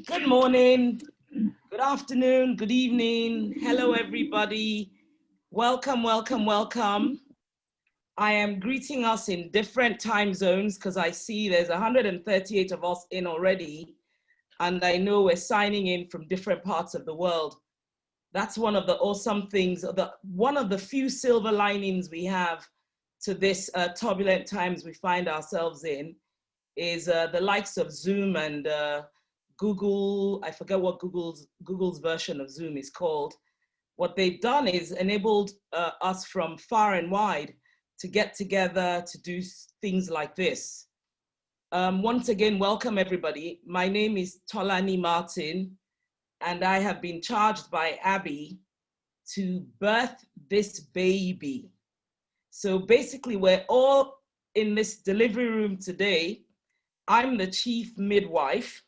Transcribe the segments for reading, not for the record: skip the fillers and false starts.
Good morning, good afternoon, good evening. Hello, everybody. Welcome, welcome, welcome. I am greeting us in different time zones because I see there's 138 of us in already, and I know we're signing in from different parts of the world. That's one of the awesome things, one of the few silver linings we have to this turbulent times we find ourselves in is the likes of Zoom and Google. I forget what Google's version of Zoom is called. What they've done is enabled us from far and wide to get together to do things like this. Once again, welcome everybody. My name is Tolani Martin, and I have been charged by Abby to birth this baby. So basically, we're all in this delivery room today. I'm the chief midwife,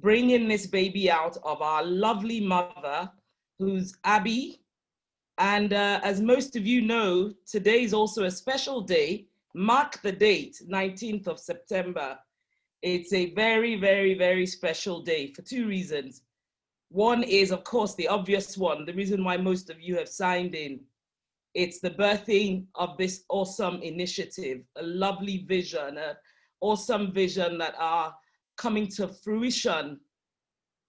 bringing this baby out of our lovely mother, who's Abby. And as most of you know, today is also a special day. Mark the date, 19th of September. It's a very, very, very special day for two reasons. One is, of course, the obvious one, the reason why most of you have signed in. It's the birthing of this awesome initiative, a lovely vision, an awesome vision that are coming to fruition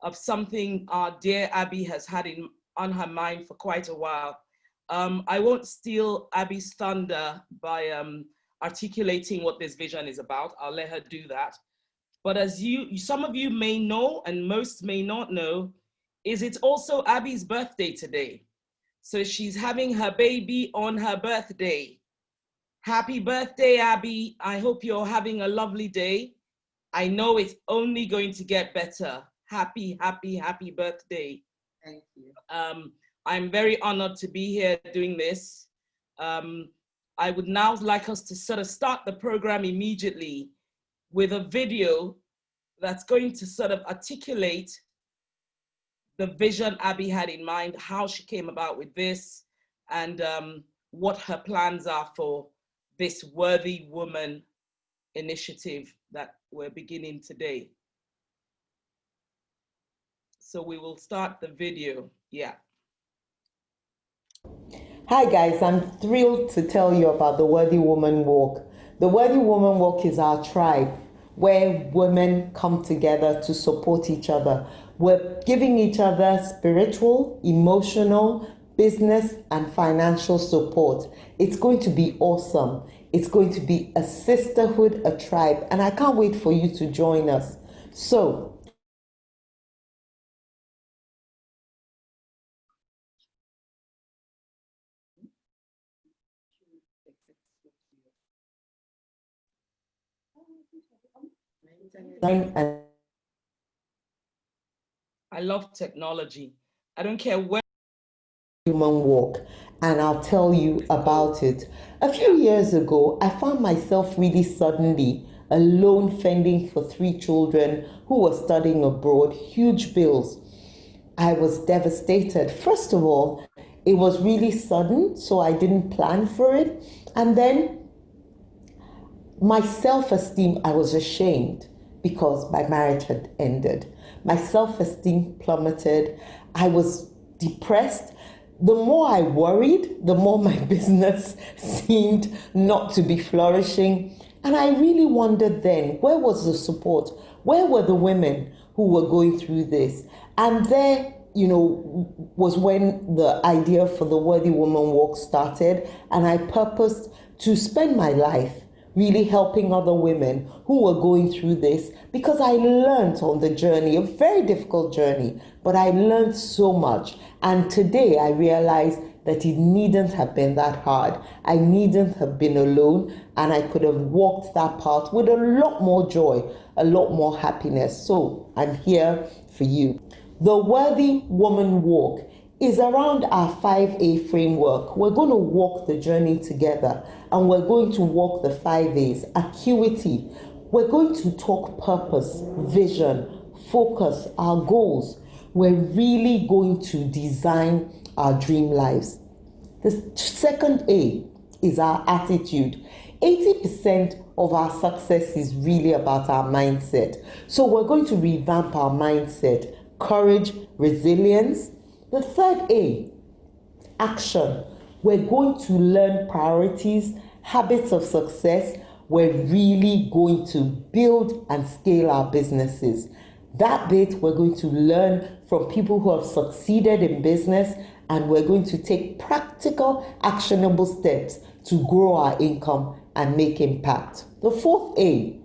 of something our dear Abby has had on her mind for quite a while. I won't steal Abby's thunder by articulating what this vision is about. I'll let her do that. But as some of you may know, and most may not know, is it's also Abby's birthday today. So she's having her baby on her birthday. Happy birthday, Abby. I hope you're having a lovely day. I know it's only going to get better. Happy, happy, happy birthday. Thank you. I'm very honored to be here doing this. I would now like us to sort of start the program immediately with a video that's going to sort of articulate the vision Abby had in mind, how she came about with this, and what her plans are for this Worthy Woman initiative that we're beginning today. So we will start the video. Yeah. Hi guys, I'm thrilled to tell you about the Worthy Woman Walk. The Worthy Woman Walk is our tribe where women come together to support each other. We're giving each other spiritual, emotional, business, and financial support. It's going to be awesome. It's going to be a sisterhood, a tribe, and I can't wait for you to join us. So, I love technology. I don't care where. Human walk, and I'll tell you about it. A few years ago, I found myself really suddenly alone fending for 3 children who were studying abroad, huge bills. I was devastated. First of all, it was really sudden, so I didn't plan for it. And then my self-esteem, I was ashamed because my marriage had ended. My self-esteem plummeted. I was depressed. The more I worried, the more my business seemed not to be flourishing. And I really wondered then, where was the support? Where were the women who were going through this? And there, was when the idea for the Worthy Woman Walk started. And I purposed to spend my life really helping other women who were going through this, because I learned on the journey, a very difficult journey, but I learned so much. And today I realized that it needn't have been that hard. I needn't have been alone, and I could have walked that path with a lot more joy, a lot more happiness. So I'm here for you. The Worthy Woman Walk is around our 5A framework. We're going to walk the journey together, and we're going to walk the 5A's. Acuity. We're going to talk purpose, vision, focus, our goals. We're really going to design our dream lives. The second A is our attitude. 80% of our success is really about our mindset. So we're going to revamp our mindset: courage, resilience. The third A, action. We're going to learn priorities, habits of success. We're really going to build and scale our businesses. That bit, we're going to learn from people who have succeeded in business, and we're going to take practical, actionable steps to grow our income and make impact. The fourth A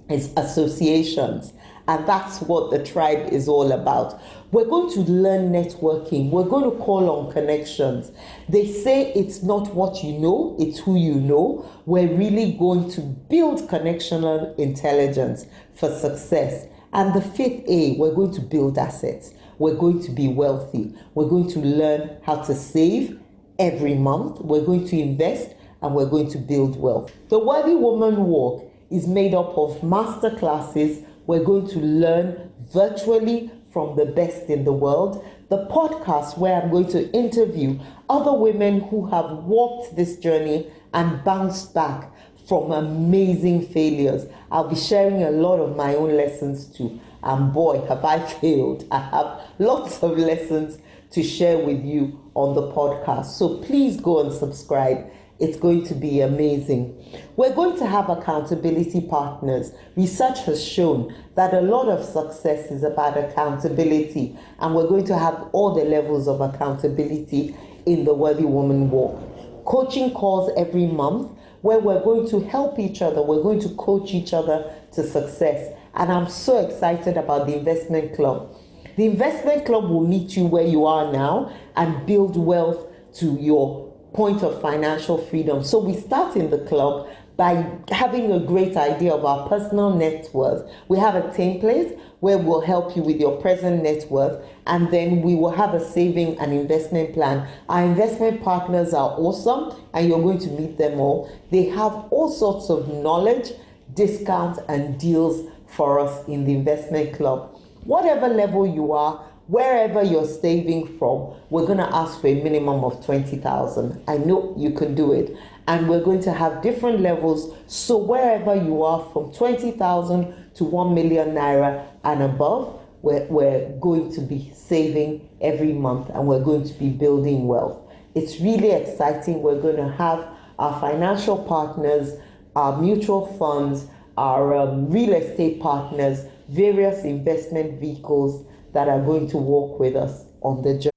is associations, and that's what the tribe is all about. We're going to learn networking. We're going to call on connections. They say it's not what you know, it's who you know. We're really going to build connectional intelligence for success. And the fifth A, we're going to build assets. We're going to be wealthy. We're going to learn how to save every month. We're going to invest, and we're going to build wealth. The Worthy Woman Walk is made up of master classes. We're going to learn virtually from the best in the world. The podcast, where I'm going to interview other women who have walked this journey and bounced back from amazing failures. I'll be sharing a lot of my own lessons too. And boy, have I failed. I have lots of lessons to share with you on the podcast. So please go and subscribe. It's going to be amazing. We're going to have accountability partners. Research has shown that a lot of success is about accountability, and we're going to have all the levels of accountability in the Worthy Woman Walk. Coaching calls every month, where we're going to help each other. We're going to coach each other to success. And I'm so excited about the investment club. The investment club will meet you where you are now and build wealth to your point of financial freedom. So we start in the club by having a great idea of our personal net worth. We have a template where we'll help you with your present net worth, and then we will have a saving and investment plan. Our investment partners are awesome, and you're going to meet them all. They have all sorts of knowledge, discounts, and deals for us in the investment club. Whatever level you are, wherever you're saving from, we're going to ask for a minimum of 20,000. I know you can do it. And we're going to have different levels. So wherever you are, from 20,000 to 1 million naira and above, we're going to be saving every month, and we're going to be building wealth. It's really exciting. We're going to have our financial partners, our mutual funds, our real estate partners, various investment vehicles that are going to walk with us on the journey.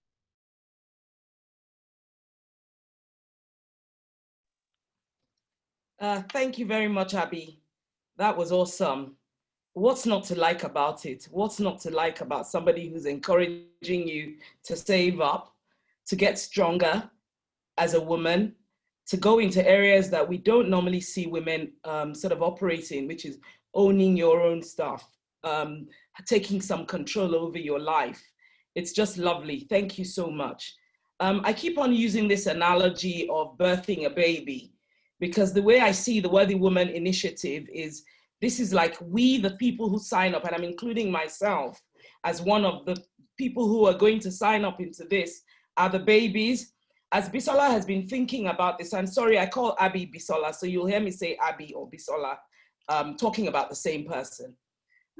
Thank you very much, Abby. That was awesome. What's not to like about it? What's not to like about somebody who's encouraging you to save up, to get stronger as a woman, to go into areas that we don't normally see women sort of operating, which is owning your own stuff, taking some control over your life. It's just lovely. Thank you so much. I keep on using this analogy of birthing a baby, because the way I see the Worthy Woman Initiative is, this is like we, the people who sign up, and I'm including myself as one of the people who are going to sign up into this, are the babies. As Bisola has been thinking about this, I'm sorry, I call Abby Bisola, so you'll hear me say Abby or Bisola, talking about the same person.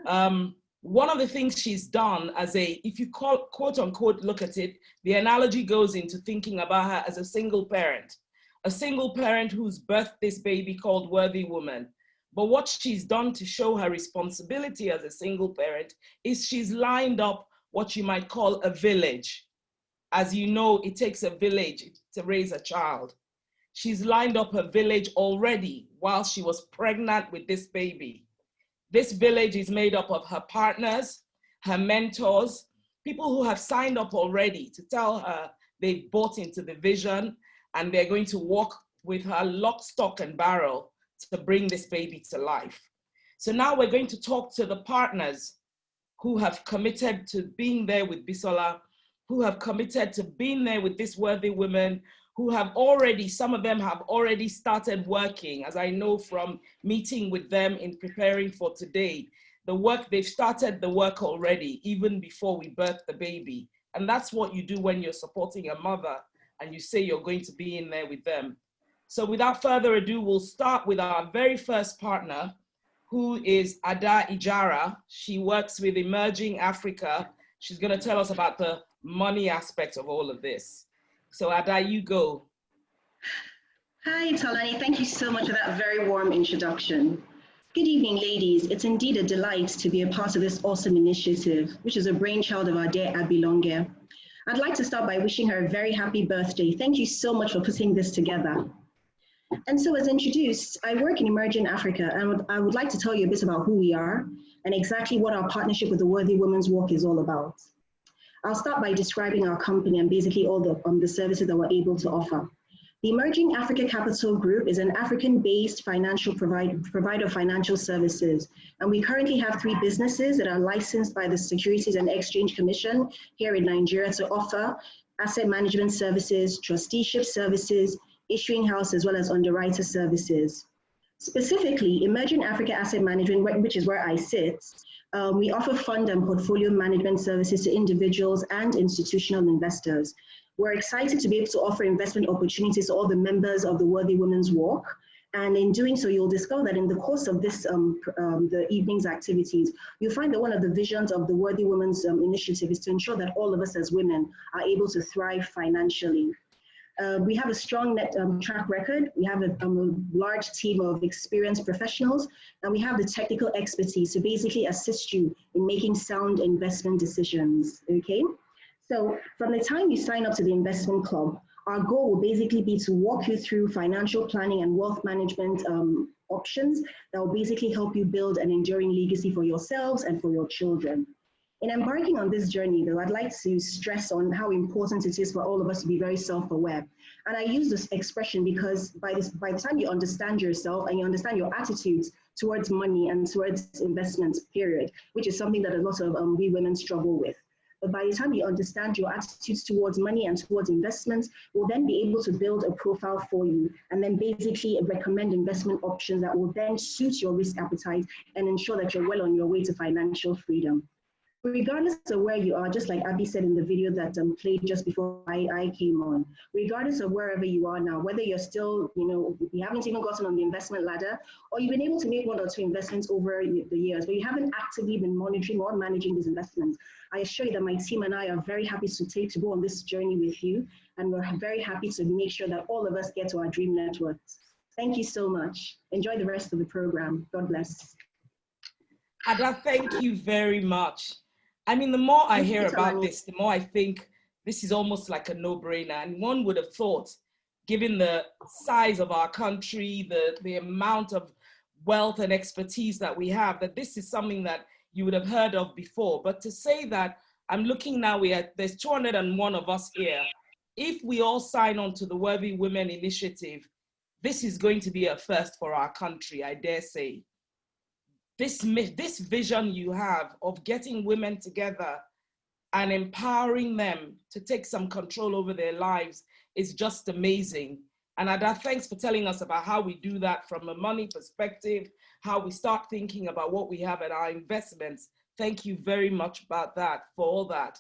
One of the things she's done as a, if you quote unquote look at it, the analogy goes into thinking about her as a single parent who's birthed this baby called Worthy Woman. But what she's done to show her responsibility as a single parent is she's lined up what you might call a village. As you know, it takes a village to raise a child. She's lined up a village already while she was pregnant with this baby. This village is made up of her partners, her mentors, people who have signed up already to tell her they've bought into the vision and they're going to walk with her lock, stock, and barrel to bring this baby to life. So now we're going to talk to the partners who have committed to being there with Bisola, who have committed to being there with this Worthy Women, who have already, some of them have already started working, as I know from meeting with them in preparing for today. The work, they've started the work already, even before we birth the baby. And that's what you do when you're supporting a mother and you say you're going to be in there with them. So without further ado, we'll start with our very first partner, who is Ada Ijara. She works with Emerging Africa. She's going to tell us about the money aspect of all of this. So Ada, you go. Hi, Talani. Thank you so much for that very warm introduction. Good evening, ladies. It's indeed a delight to be a part of this awesome initiative, which is a brainchild of our dear Abby Longe. I'd like to start by wishing her a very happy birthday. Thank you so much for putting this together. And so as introduced, I work in Emerging Africa, and I would like to tell you a bit about who we are and exactly what our partnership with the Worthy Women's Walk is all about. I'll start by describing our company and basically all the services that we're able to offer. The Emerging Africa Capital Group is an African-based financial provider of financial services, and we currently have 3 businesses that are licensed by the Securities and Exchange Commission here in Nigeria to offer asset management services, trusteeship services, issuing house, as well as underwriter services. Specifically, Emerging Africa Asset Management, which is where I sit, we offer fund and portfolio management services to individuals and institutional investors. We're excited to be able to offer investment opportunities to all the members of the Worthy Women's Walk. And in doing so, you'll discover that in the course of this, the evening's activities, you'll find that one of the visions of the Worthy Women's Initiative is to ensure that all of us as women are able to thrive financially. We have a strong track record. We have a large team of experienced professionals, and we have the technical expertise to basically assist you in making sound investment decisions, okay? So from the time you sign up to the investment club, our goal will basically be to walk you through financial planning and wealth management options that will basically help you build an enduring legacy for yourselves and for your children. In embarking on this journey, though, I'd like to stress on how important it is for all of us to be very self-aware. And I use this expression because by the time you understand yourself and you understand your attitudes towards money and towards investments, period, which is something that a lot of we women struggle with. But by the time you understand your attitudes towards money and towards investments, we'll then be able to build a profile for you and then basically recommend investment options that will then suit your risk appetite and ensure that you're well on your way to financial freedom. Regardless of where you are, just like Abby said in the video that played just before I came on, regardless of wherever you are now, whether you're still, you haven't even gotten on the investment ladder, or you've been able to make 1 or 2 investments over the years, but you haven't actively been monitoring or managing these investments, I assure you that my team and I are very happy to go on this journey with you, and we're very happy to make sure that all of us get to our dream net worths. Thank you so much. Enjoy the rest of the program. God bless. Ada, thank you very much. I mean, the more I hear about this, the more I think this is almost like a no-brainer. And one would have thought, given the size of our country, the amount of wealth and expertise that we have, that this is something that you would have heard of before. But to say that, I'm looking now, there's 201 of us here. If we all sign on to the Worthy Women Initiative, this is going to be a first for our country, I dare say. This vision you have of getting women together and empowering them to take some control over their lives is just amazing. And Ada, thanks for telling us about how we do that from a money perspective, how we start thinking about what we have in our investments. Thank you very much about that, for all that.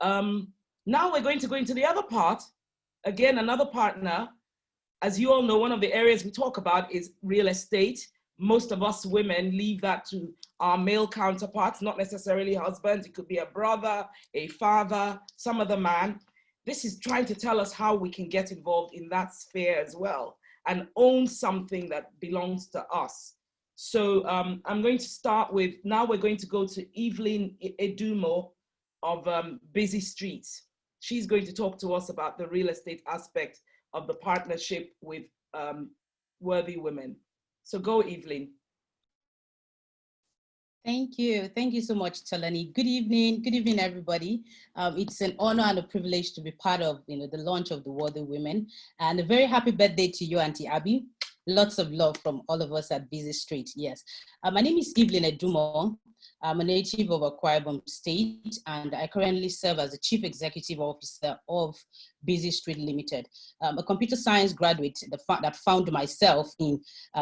Now we're going to go into the other part. Again, another partner. As you all know, one of the areas we talk about is real estate. Most of us women leave that to our male counterparts, not necessarily husbands. It could be a brother, a father, some other man. This is trying to tell us how we can get involved in that sphere as well and own something that belongs to us. So I'm going to start with, now we're going to go to Evelyn Edumo of Busy Streets. She's going to talk to us about the real estate aspect of the partnership with Worthy Women. So go, Evelyn. Thank you. Thank you so much, Talani. Good evening, everybody. It's an honor and a privilege to be part of the launch of the Worthy Women. And a very happy birthday to you, Auntie Abby. Lots of love from all of us at Busy Street. Yes. My name is Evelyn Edumo. I'm a native of Akwa Ibom State, and I currently serve as the Chief Executive Officer of Busy Street Limited, a computer science graduate that found myself in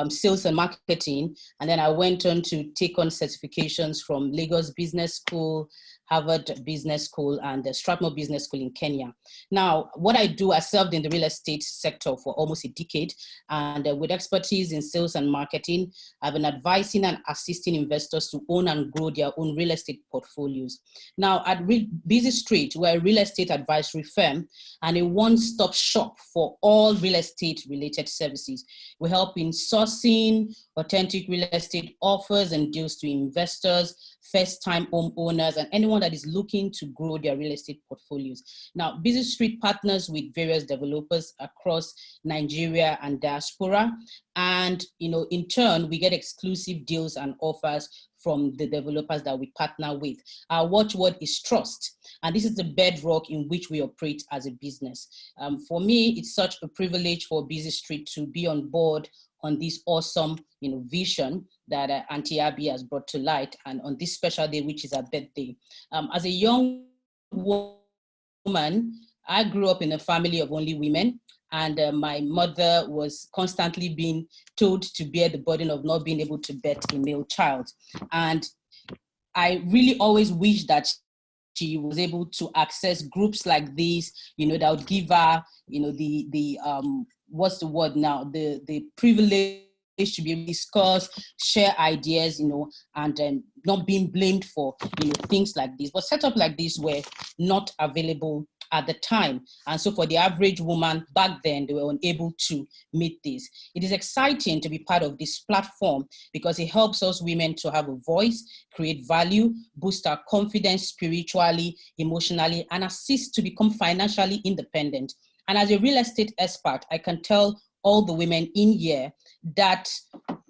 sales and marketing. And then I went on to take on certifications from Lagos Business School, Harvard Business School and the Strathmore Business School in Kenya. Now, what I do, I served in the real estate sector for almost a decade, and with expertise in sales and marketing, I've been advising and assisting investors to own and grow their own real estate portfolios. Now, at Busy Street, we're a real estate advisory firm and a one-stop shop for all real estate related services. We help in sourcing authentic real estate offers and deals to investors, first-time homeowners, and anyone that is looking to grow their real estate portfolios. Now, Busy Street partners with various developers across Nigeria and diaspora. And, in turn, we get exclusive deals and offers from the developers that we partner with. Our watchword is trust. And this is the bedrock in which we operate as a business. For me, it's such a privilege for Busy Street to be on board on this awesome vision that Auntie Abby has brought to light, and on this special day, which is her birthday. As a young woman, I grew up in a family of only women, and my mother was constantly being told to bear the burden of not being able to birth a male child. And I really always wish that she was able to access groups like these, that would give her, what's the word now? The privilege to be able to discuss, share ideas, and not being blamed for, things like this. But setup like this were not available at the time. And so for the average woman back then, they were unable to meet this. It is exciting to be part of this platform because it helps us women to have a voice, create value, boost our confidence spiritually, emotionally, and assist to become financially independent. And as a real estate expert, I can tell all the women in here that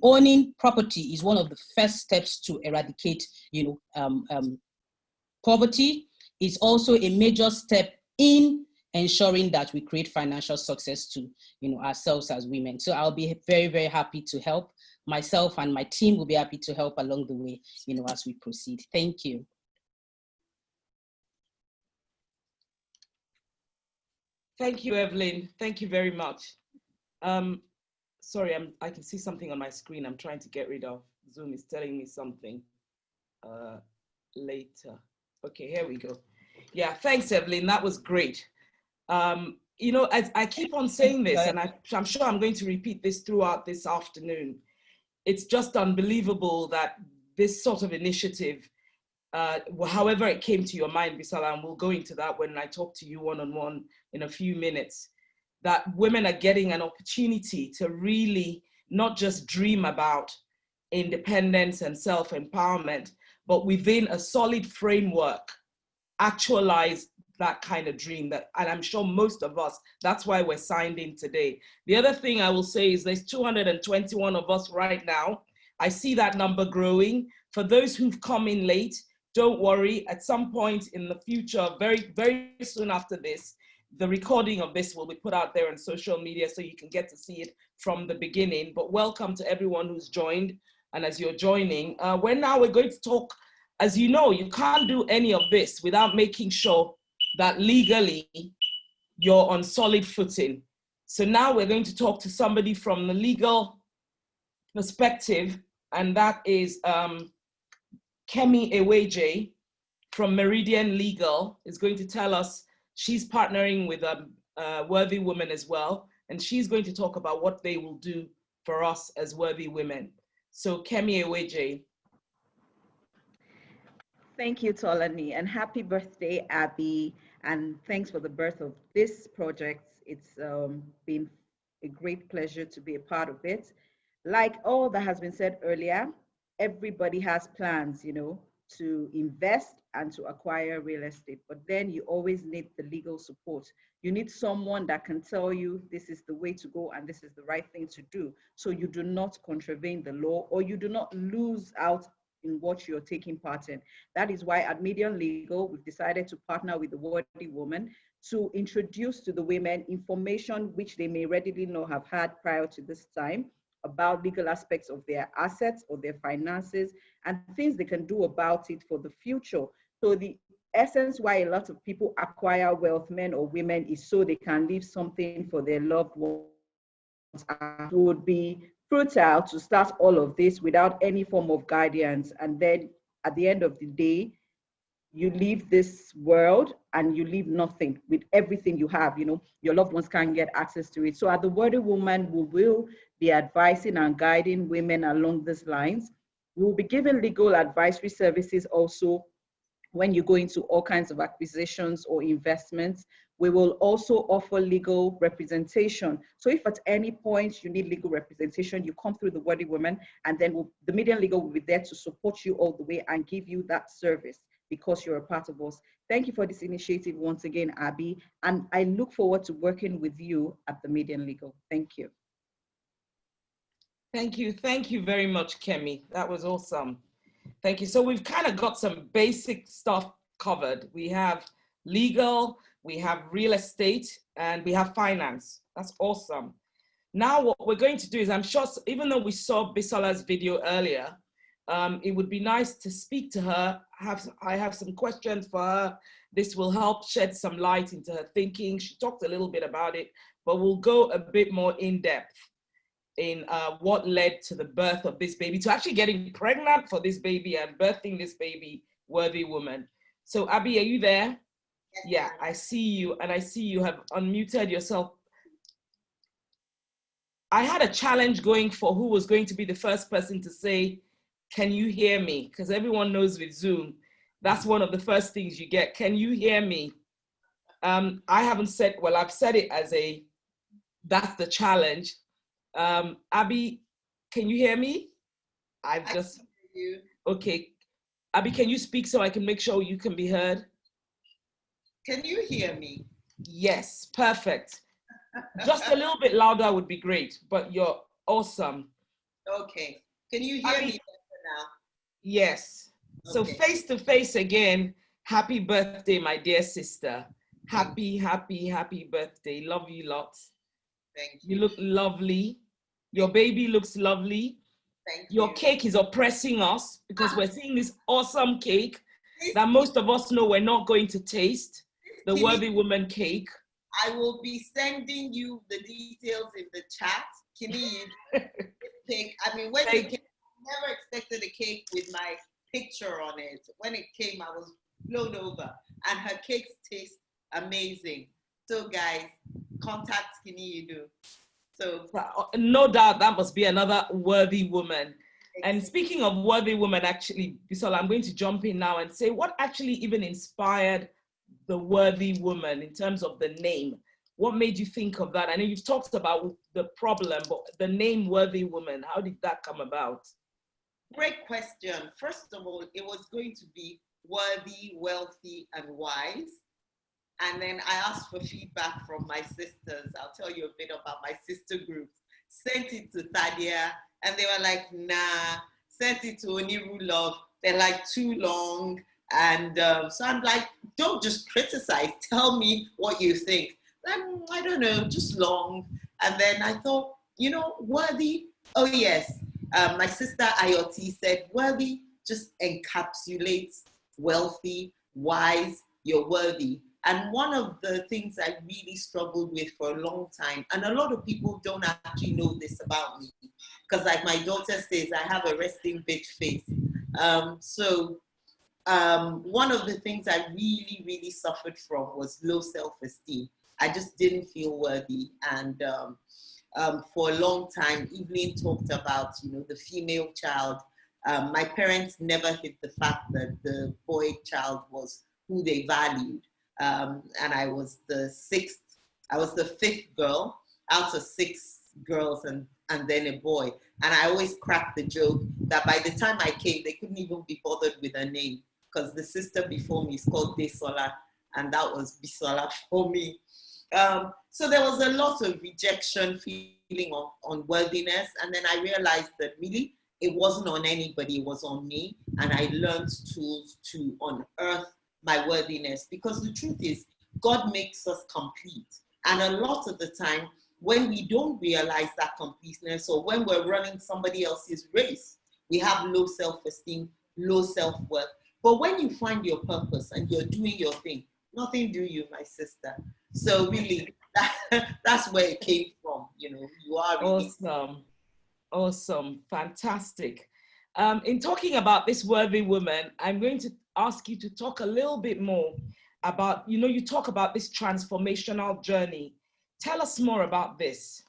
owning property is one of the first steps to eradicate, poverty. It's also a major step in ensuring that we create financial success to, ourselves as women. So I'll be very, very happy to help. Myself and my team will be happy to help along the way, as we proceed. Thank you. Thank you, Evelyn. Thank you very much. Sorry, I can see something on my screen I'm trying to get rid of. Zoom is telling me something later. Okay, here we go. Yeah, thanks, Evelyn. That was great. I keep on saying this, and I'm sure I'm going to repeat this throughout this afternoon. It's just unbelievable that this sort of initiative, however it came to your mind, Bisala, and we'll go into that when I talk to you one-on-one in a few minutes, that women are getting an opportunity to really not just dream about independence and self-empowerment, but within a solid framework, actualize that kind of dream. And I'm sure most of us, that's why we're signed in today. The other thing I will say is there's 221 of us right now. I see that number growing. For those who've come in late, don't worry, at some point in the future, very, very soon after this, the recording of this will be put out there on social media so you can get to see it from the beginning. But welcome to everyone who's joined. And as you're joining, we're going to talk, as you know, you can't do any of this without making sure that legally you're on solid footing. So now we're going to talk to somebody from the legal perspective, and that is Kemi Eweje from Meridian Legal is going to tell us. She's partnering with Worthy Women as well, and she's going to talk about what they will do for us as Worthy Women. So Kemi Eweje. Thank you, Tolani, and happy birthday, Abby, and thanks for the birth of this project. It's been a great pleasure to be a part of it. Like all that has been said earlier, everybody has plans, to invest and to acquire real estate, but then you always need the legal support. You need someone that can tell you this is the way to go and this is the right thing to do, so you do not contravene the law or you do not lose out in what you're taking part in. That is why at Meridian Legal, we've decided to partner with the Worthy Woman to introduce to the women information which they may readily not have had prior to this time about legal aspects of their assets or their finances and things they can do about it for the future. So the essence why a lot of people acquire wealth, men or women, is so they can leave something for their loved ones. It would be futile to start all of this without any form of guidance. And then at the end of the day, you leave this world and you leave nothing with everything you have. You know, your loved ones can't get access to it. So at the Worthy Woman, we will be advising and guiding women along these lines. We will be giving legal advisory services also when you go into all kinds of acquisitions or investments. We will also offer legal representation. So if at any point you need legal representation, you come through the Worthy Woman, and then the Median Legal will be there to support you all the way and give you that service because you're a part of us. Thank you for this initiative once again, Abby, and I look forward to working with you at the Median Legal. Thank you. Thank you. Thank you very much, Kemi. That was awesome. Thank you. So we've kind of got some basic stuff covered. We have legal, we have real estate, and we have finance. That's awesome. Now what we're going to do is, I'm sure, even though we saw Bisola's video earlier, it would be nice to speak to her. I have some questions for her. This will help shed some light into her thinking. She talked a little bit about it, but we'll go a bit more in depth in what led to the birth of this baby, to actually getting pregnant for this baby and birthing this baby, Worthy Woman. So Abby, are you there? Yes, yeah, I see you, and I see you have unmuted yourself. I had a challenge going for who was going to be the first person to say, can you hear me? Because everyone knows with Zoom, that's one of the first things you get. Can you hear me? I haven't said, well, I've said it as that's the challenge. Abby, can you hear me? I can hear you. Okay. Abby, can you speak so I can make sure you can be heard? Can you hear me? Yes, perfect. Just a little bit louder would be great, but you're awesome. Okay. Can you hear me better now? Yes. So okay. Face to face again, happy birthday, my dear sister. Happy, happy, happy birthday. Love you lots. Thank you. You look lovely. Your baby looks lovely. Thank Your you. cake is oppressing us because we're seeing this awesome cake that most of us know we're not going to taste, the Worthy Woman cake. I will be sending you the details in the chat. Kini, cake. I mean, when the cake, I never expected a cake with my picture on it. When it came, I was blown over, and her cakes taste amazing. So guys, contact Kini Yudu. So no doubt that must be another Worthy Woman. And speaking of Worthy Woman, actually, Bisola, I'm going to jump in now and say what actually even inspired the Worthy Woman in terms of the name. What made you think of that? I know you've talked about the problem, but the name Worthy Woman, how did that come about? Great question. First of all, it was going to be worthy, wealthy, and wise. And then I asked for feedback from my sisters. I'll tell you a bit about my sister groups. Sent it to Thadia, and they were like, nah. Sent it to Oniru Love. They're like too long. And so I'm like, don't just criticize. Tell me what you think. I don't know, just long. And then I thought, you know, worthy. Oh, yes. My sister Ayoti said, worthy just encapsulates wealthy, wise, you're worthy. And one of the things I really struggled with for a long time, and a lot of people don't actually know this about me, because like my daughter says, I have a resting bitch face. One of the things I really, really suffered from was low self-esteem. I just didn't feel worthy. And for a long time, Evelyn talked about, you know, the female child. My parents never hid the fact that the boy child was who they valued. And I was the fifth girl out of six girls and then a boy. And I always cracked the joke that by the time I came, they couldn't even be bothered with a name, because the sister before me is called Desola, and that was Bisola for me. So there was a lot of rejection, feeling of unworthiness. And then I realized that really it wasn't on anybody, it was on me. And I learned tools to unearth my worthiness, because the truth is God makes us complete. And a lot of the time, when we don't realize that completeness, or when we're running somebody else's race, we have low self-esteem, low self-worth. But when you find your purpose and you're doing your thing, nothing do you, my sister. So really, that's where it came from. You know, you are really awesome, fantastic. In talking about this worthy woman, I'm going to ask you to talk a little bit more about, you talk about this transformational journey. Tell us more about this.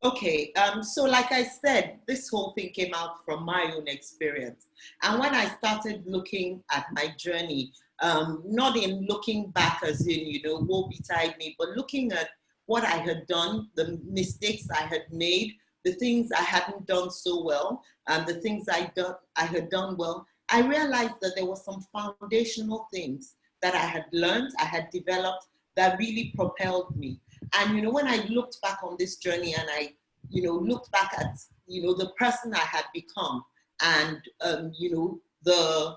Okay, so like I said, this whole thing came out from my own experience. And when I started looking at my journey, not in looking back as in, woe betide me, but looking at what I had done, the mistakes I had made, the things I hadn't done so well, and the things I had done well, I realized that there were some foundational things that I had learned, I had developed that really propelled me. And when I looked back on this journey and I looked back at the person I had become, and the,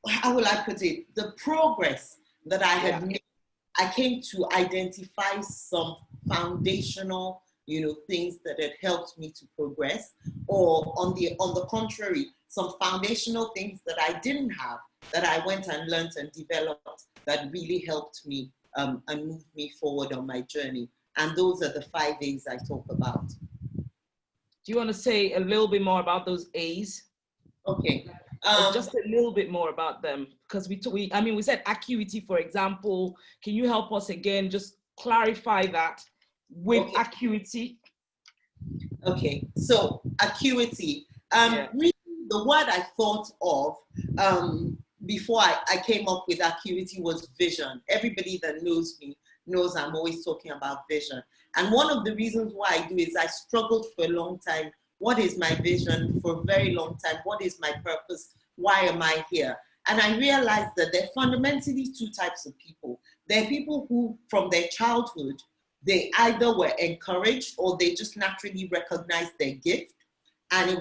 how will I put it, the progress that I had made, I came to identify some foundational things that had helped me to progress, or on the contrary, some foundational things that I didn't have that I went and learned and developed that really helped me and moved me forward on my journey. And those are the 5 A's I talk about. Do you want to say a little bit more about those A's? Okay. Just a little bit more about them, because we said acuity, for example. Can you help us again, just clarify that with acuity? Okay, so acuity. Really, the word I thought of before I came up with acuity was vision. Everybody that knows me knows I'm always talking about vision. And one of the reasons why I do is I struggled for a long time. What is my vision? For a very long time. What is my purpose? Why am I here? And I realized that there are fundamentally 2 types of people. There are people who, from their childhood, they either were encouraged or they just naturally recognized their gift. And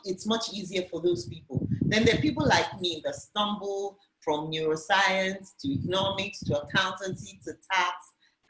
it's much easier for those people. Then there are people like me that stumble from neuroscience to economics to accountancy to tax.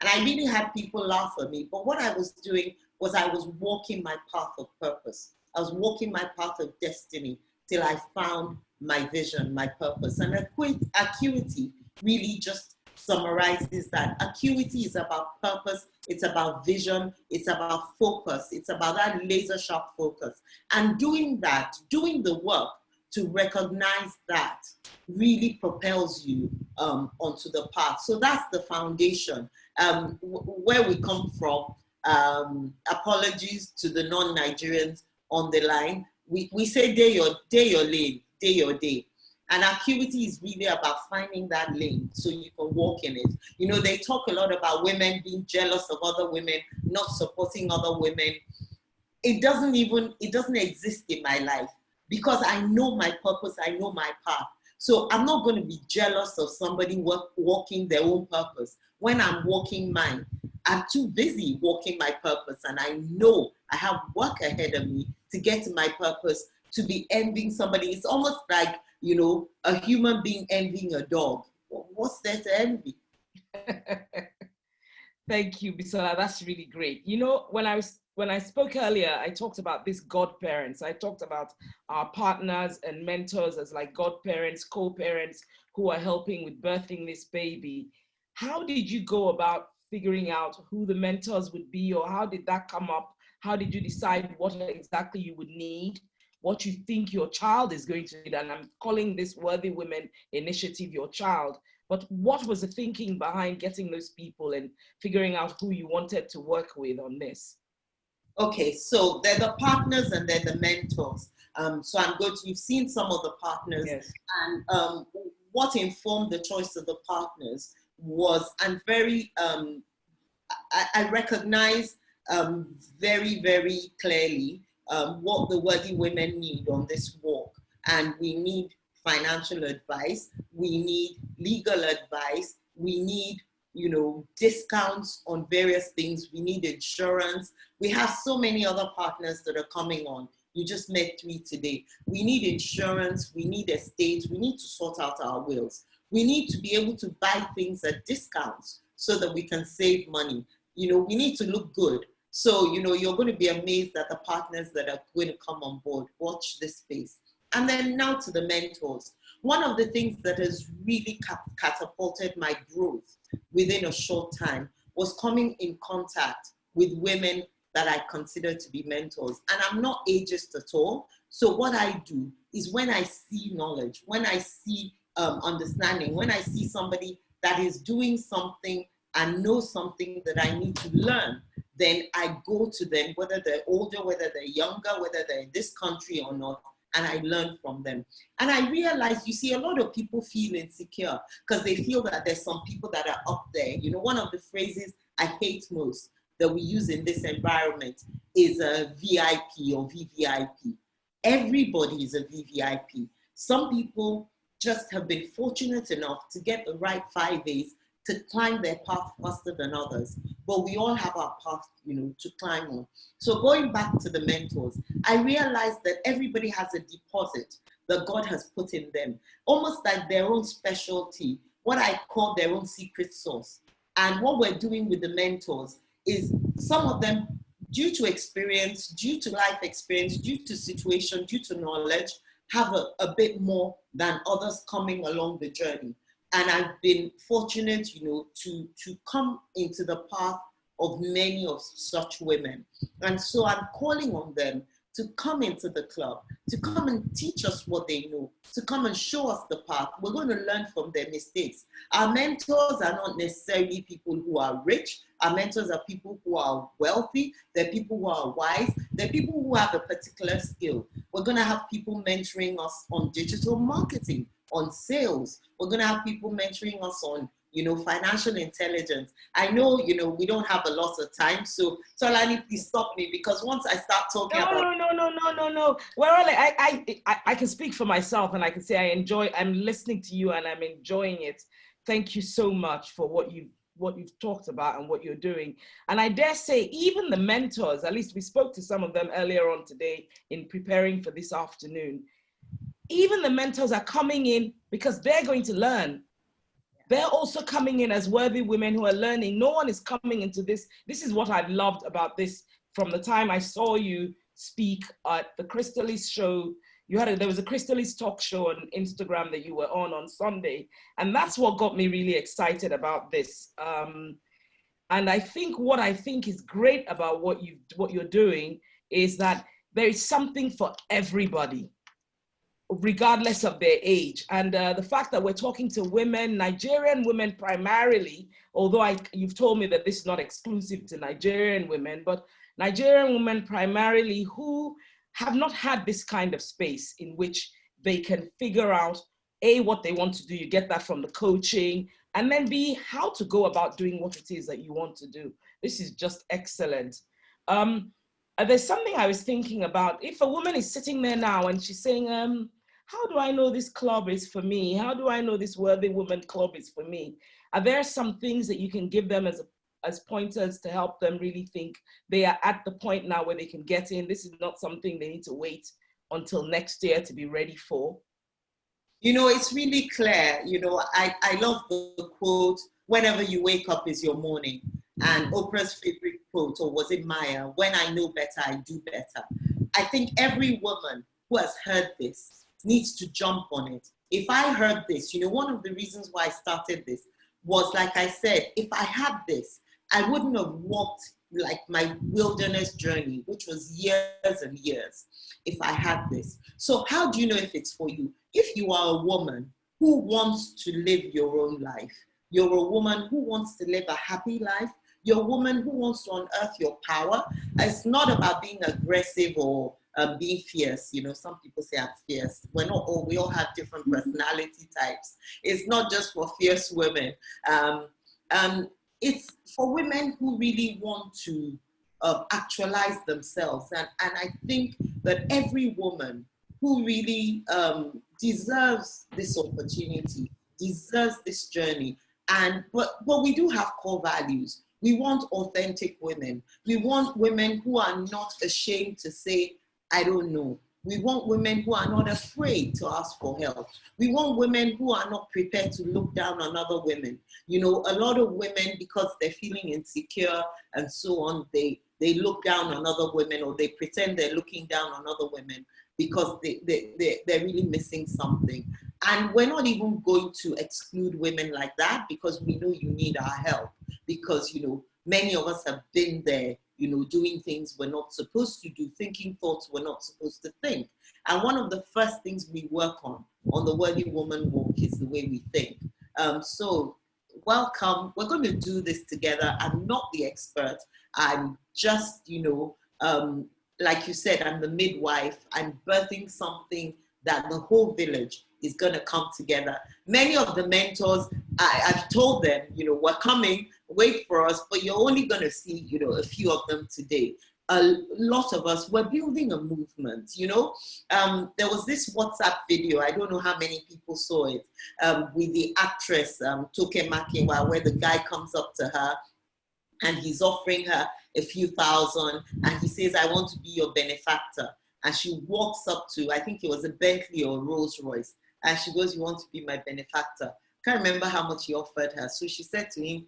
And I really had people laugh at me. But what I was doing was I was walking my path of purpose. I was walking my path of destiny till I found my vision, my purpose. And acuity really just summarizes that. Acuity is about purpose, it's about vision, it's about focus, it's about that laser sharp focus. And doing that, doing the work to recognize that really propels you onto the path. So that's the foundation. Where we come from, apologies to the non-Nigerians on the line, we say day your lane, day your day. And acuity is really about finding that lane so you can walk in it. They talk a lot about women being jealous of other women, not supporting other women. It doesn't exist in my life because I know my purpose, I know my path. So I'm not going to be jealous of somebody walking their own purpose when I'm walking mine. I'm too busy walking my purpose, and I know I have work ahead of me to get to my purpose. To be envying somebody, it's almost like a human being envying a dog. What's there to envy? Thank you, Bisola. That's really great. When I spoke earlier, I talked about these godparents. I talked about our partners and mentors as like godparents, co-parents who are helping with birthing this baby. How did you go about figuring out who the mentors would be, or how did that come up? How did you decide what exactly you would need? What you think your child is going to need? And I'm calling this Worthy Women Initiative your child. But what was the thinking behind getting those people and figuring out who you wanted to work with on this? Okay, so they're the partners and they're the mentors. So you've seen some of the partners. Yes. And what informed the choice of the partners was, I'm very, I recognize very, very clearly what the worthy women need on this walk. And we need financial advice, we need legal advice, we need discounts on various things, we need insurance. We have so many other partners that are coming on. You just met 3 today. We need insurance, we need estates, we need to sort out our wills. We need to be able to buy things at discounts so that we can save money. We need to look good. So, you're going to be amazed at the partners that are going to come on board. Watch this space. And then now to the mentors. One of the things that has really catapulted my growth within a short time was coming in contact with women that I consider to be mentors. And I'm not ageist at all. So what I do is when I see knowledge, when I see understanding, when I see somebody that is doing something and knows something that I need to learn, then I go to them, whether they're older, whether they're younger, whether they're in this country or not, and I learn from them. And I realize, you see, a lot of people feel insecure because they feel that there's some people that are up there. You know, one of the phrases I hate most that we use in this environment is a VIP or VVIP. Everybody is a VVIP. Some people just have been fortunate enough to get the right 5 A's to climb their path faster than others. But we all have our path, you know, to climb on. So going back to the mentors, I realized that everybody has a deposit that God has put in them, almost like their own specialty, what I call their own secret sauce. And what we're doing with the mentors is some of them, due to experience, due to life experience, due to situation, due to knowledge, have a bit more than others coming along the journey. And I've been fortunate, you know, to come into the path of many of such women. And so I'm calling on them to come into the club, to come and teach us what they know, to come and show us the path. We're going to learn from their mistakes. Our mentors are not necessarily people who are rich. Our mentors are people who are wealthy. They're people who are wise. They're people who have a particular skill. We're going to have people mentoring us on digital marketing, on sales. We're going to have people mentoring us on, you know, financial intelligence. I know, you know, we don't have a lot of time, so Tolani, please stop me, because once I start talking No. Well, I can speak for myself, and I can say I'm listening to you and I'm enjoying it. Thank you so much for what you've talked about and what you're doing. And I dare say even the mentors, at least we spoke to some of them earlier on today in preparing for this afternoon, even the mentors are coming in because they're going to learn. They're also coming in as worthy women who are learning. No one is coming into this. This is what I've loved about this from the time I saw you speak at the Crystalis show. There was a Crystalis talk show on Instagram that you were on Sunday. And that's what got me really excited about this. And I think what I think is great about what you're doing is that there is something for everybody, regardless of their age. And the fact that we're talking to women, Nigerian women primarily, although you've told me that this is not exclusive to Nigerian women, but Nigerian women primarily who have not had this kind of space in which they can figure out, A, what they want to do, you get that from the coaching, and then B, how to go about doing what it is that you want to do. This is just excellent. There's something I was thinking about. If a woman is sitting there now and she's saying, how do I know this club is for me? How do I know this Worthy Woman Club is for me? Are there some things that you can give them as pointers to help them really think they are at the point now where they can get in? This is not something they need to wait until next year to be ready for. You know, it's really clear. You know, I love the quote, whenever you wake up is your morning. And Oprah's favorite quote, or was it Maya, when I know better, I do better. I think every woman who has heard this needs to jump on it. If I heard this, you know, one of the reasons why I started this was, like I said, if I had this, I wouldn't have walked like my wilderness journey, which was years and years, if I had this. So how do you know if it's for you? If you are a woman who wants to live your own life, you're a woman who wants to live a happy life, you're a woman who wants to unearth your power. It's not about being aggressive or being fierce. You know, some people say I'm fierce. We're not all, we all have different personality types. It's not just for fierce women. It's for women who really want to actualize themselves. And I think that every woman who really deserves this opportunity, deserves this journey. But we do have core values. We want authentic women. We want women who are not ashamed to say, I don't know. We want women who are not afraid to ask for help. We want women who are not prepared to look down on other women. You know, a lot of women, because they're feeling insecure and so on, they look down on other women, or they pretend they're looking down on other women because they're really missing something. And we're not even going to exclude women like that, because we know you need our help. Because, you know, Many of us have been there, you know, doing things we're not supposed to do, thinking thoughts we're not supposed to think. And one of the first things we work on the Worthy Woman Walk is the way we think. So welcome. We're going to do this together. I'm not the expert. I'm just, you know, like you said, I'm the midwife. I'm birthing something that the whole village is going to come together. Many of the mentors, I've told them, you know, we're coming, wait for us, but you're only going to see, you know, a few of them today. A lot of us, we're building a movement, you know. There was this WhatsApp video, I don't know how many people saw it, with the actress Toke Makinwa, where the guy comes up to her and he's offering her a few thousand, and he says, I want to be your benefactor. And she walks up to, I think it was a Bentley or Rolls Royce, and she goes, you want to be my benefactor? Can't remember how much he offered her. So she said to him,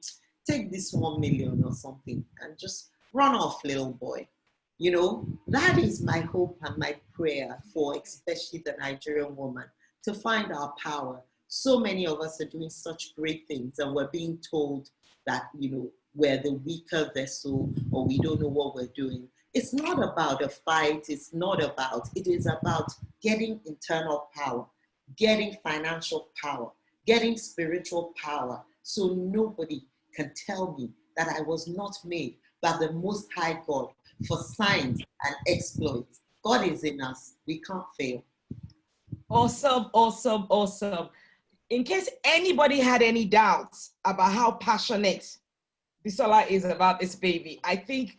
take this 1 million or something and just run off, little boy. You know, that is my hope and my prayer for especially the Nigerian woman, to find our power. So many of us are doing such great things, and we're being told that, you know, we're the weaker vessel, or we don't know what we're doing. It's not about a fight. It's not about, it is about getting internal power, getting financial power, getting spiritual power. So nobody can tell me that I was not made by the Most High God for signs and exploits. God is in us. We can't fail. Awesome, awesome, awesome. In case anybody had any doubts about how passionate Bisola is about this baby, I think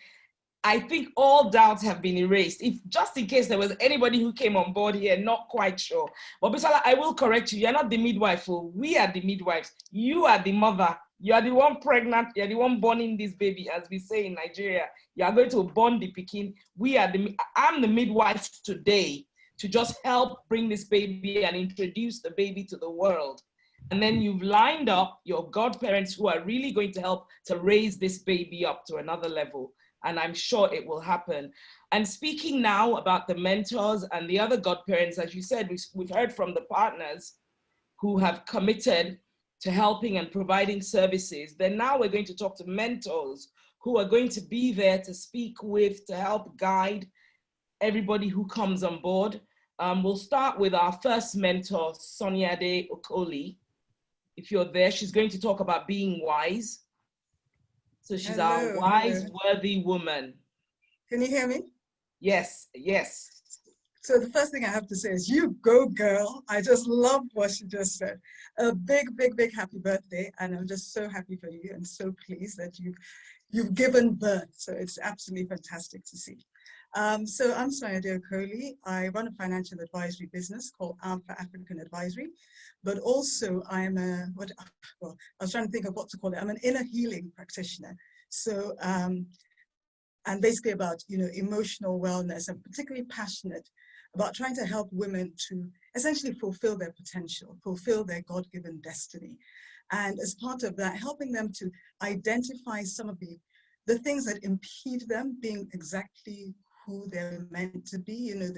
all doubts have been erased. If just in case there was anybody who came on board here not quite sure. But Bisola, I will correct you. You're not the midwife. We are the midwives. You are the mother. You are the one pregnant. You are the one borning this baby, as we say in Nigeria. You are going to born the pikin. I'm the midwife today to just help bring this baby and introduce the baby to the world. And then you've lined up your godparents who are really going to help to raise this baby up to another level. And I'm sure it will happen. And speaking now about the mentors and the other godparents, as you said, we've heard from the partners who have committed to helping and providing services. Then now we're going to talk to mentors who are going to be there to speak with, to help guide everybody who comes on board. We'll start with our first mentor, Soniade Okoli. If you're there, she's going to talk about being wise. So she's our wise, worthy woman. Can you hear me? Yes, yes. So the first thing I have to say is, you go, girl. I just love what she just said. A big, big, big happy birthday. And I'm just so happy for you and so pleased that you've given birth. So it's absolutely fantastic to see. So I'm Sayade Okoli. I run a financial advisory business called Alpha African Advisory, but also I'm I was trying to think of what to call it. I'm an inner healing practitioner. So, and basically about, you know, emotional wellness, and particularly passionate about trying to help women to essentially fulfill their potential, fulfill their God-given destiny. And as part of that, helping them to identify some of the things that impede them being exactly who they're meant to be, you know,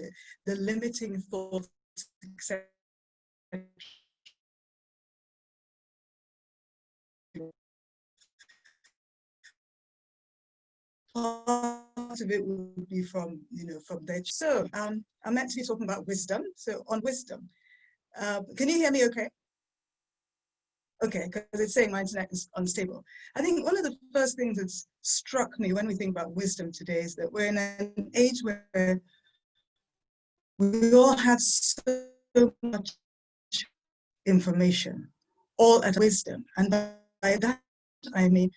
the limiting thoughts, etc. Part of it would be from, you know, from their. So I'm meant to be talking about wisdom. So on wisdom, can you hear me okay? Okay, because it's saying my internet is unstable. I think one of the first things that's struck me when we think about wisdom today is that we're in an age where we all have so much information, all at wisdom. And by that, I mean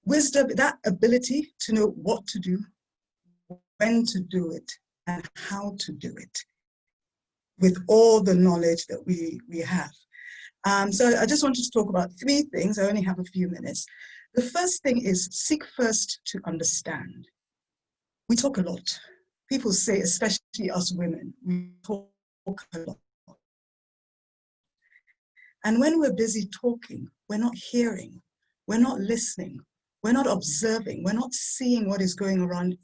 wisdom, that ability to know what to do, when to do it, and how to do it with all the knowledge that we have. So I just wanted to talk about three things. I only have a few minutes. The first thing is seek first to understand. We talk a lot. People say, especially us women, we talk a lot. And when we're busy talking, we're not hearing, we're not listening, we're not observing, we're not seeing what is going around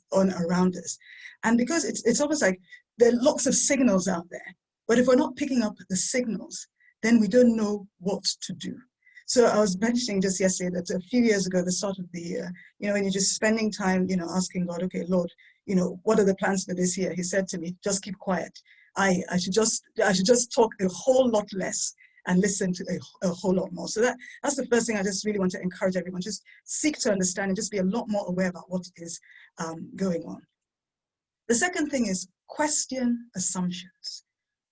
us. And because it's almost like there are lots of signals out there, but if we're not picking up the signals, then we don't know what to do. So I was mentioning just yesterday that a few years ago, the start of the year, when you're just spending time, asking God, okay, Lord, what are the plans for this year? He said to me, just keep quiet. I should just talk a whole lot less and listen to a whole lot more. So that's the first thing I just really want to encourage everyone. Just seek to understand and just be a lot more aware about what is going on. The second thing is question assumptions.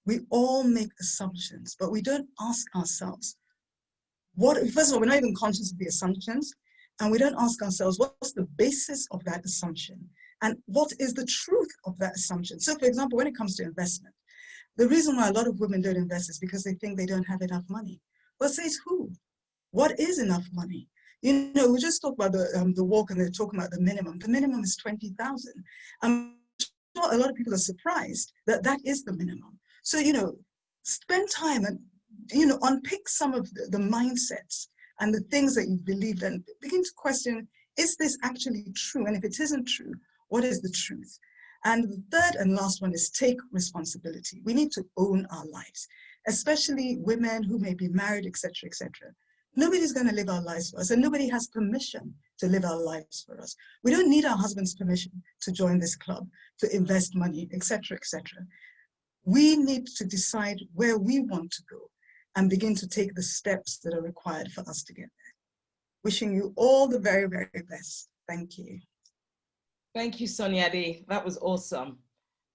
We all make assumptions, but we don't ask ourselves, first of all, we're not even conscious of the assumptions, and we don't ask ourselves, what's the basis of that assumption? And what is the truth of that assumption? So for example, when it comes to investment, the reason why a lot of women don't invest is because they think they don't have enough money. Well, says who? What is enough money? We just talked about the walk, and they're talking about the minimum. The minimum is 20,000. I'm sure a lot of people are surprised that that is the minimum. So, spend time and, unpick some of the mindsets and the things that you believe, and begin to question, is this actually true? And if it isn't true, what is the truth? And the third and last one is take responsibility. We need to own our lives, especially women who may be married, etc., etc. Nobody's going to live our lives for us, and nobody has permission to live our lives for us. We don't need our husband's permission to join this club, to invest money, etc., etc. We need to decide where we want to go and begin to take the steps that are required for us to get there. Wishing you all the very, very best. Thank you. Thank you, Sonia Day. That was awesome.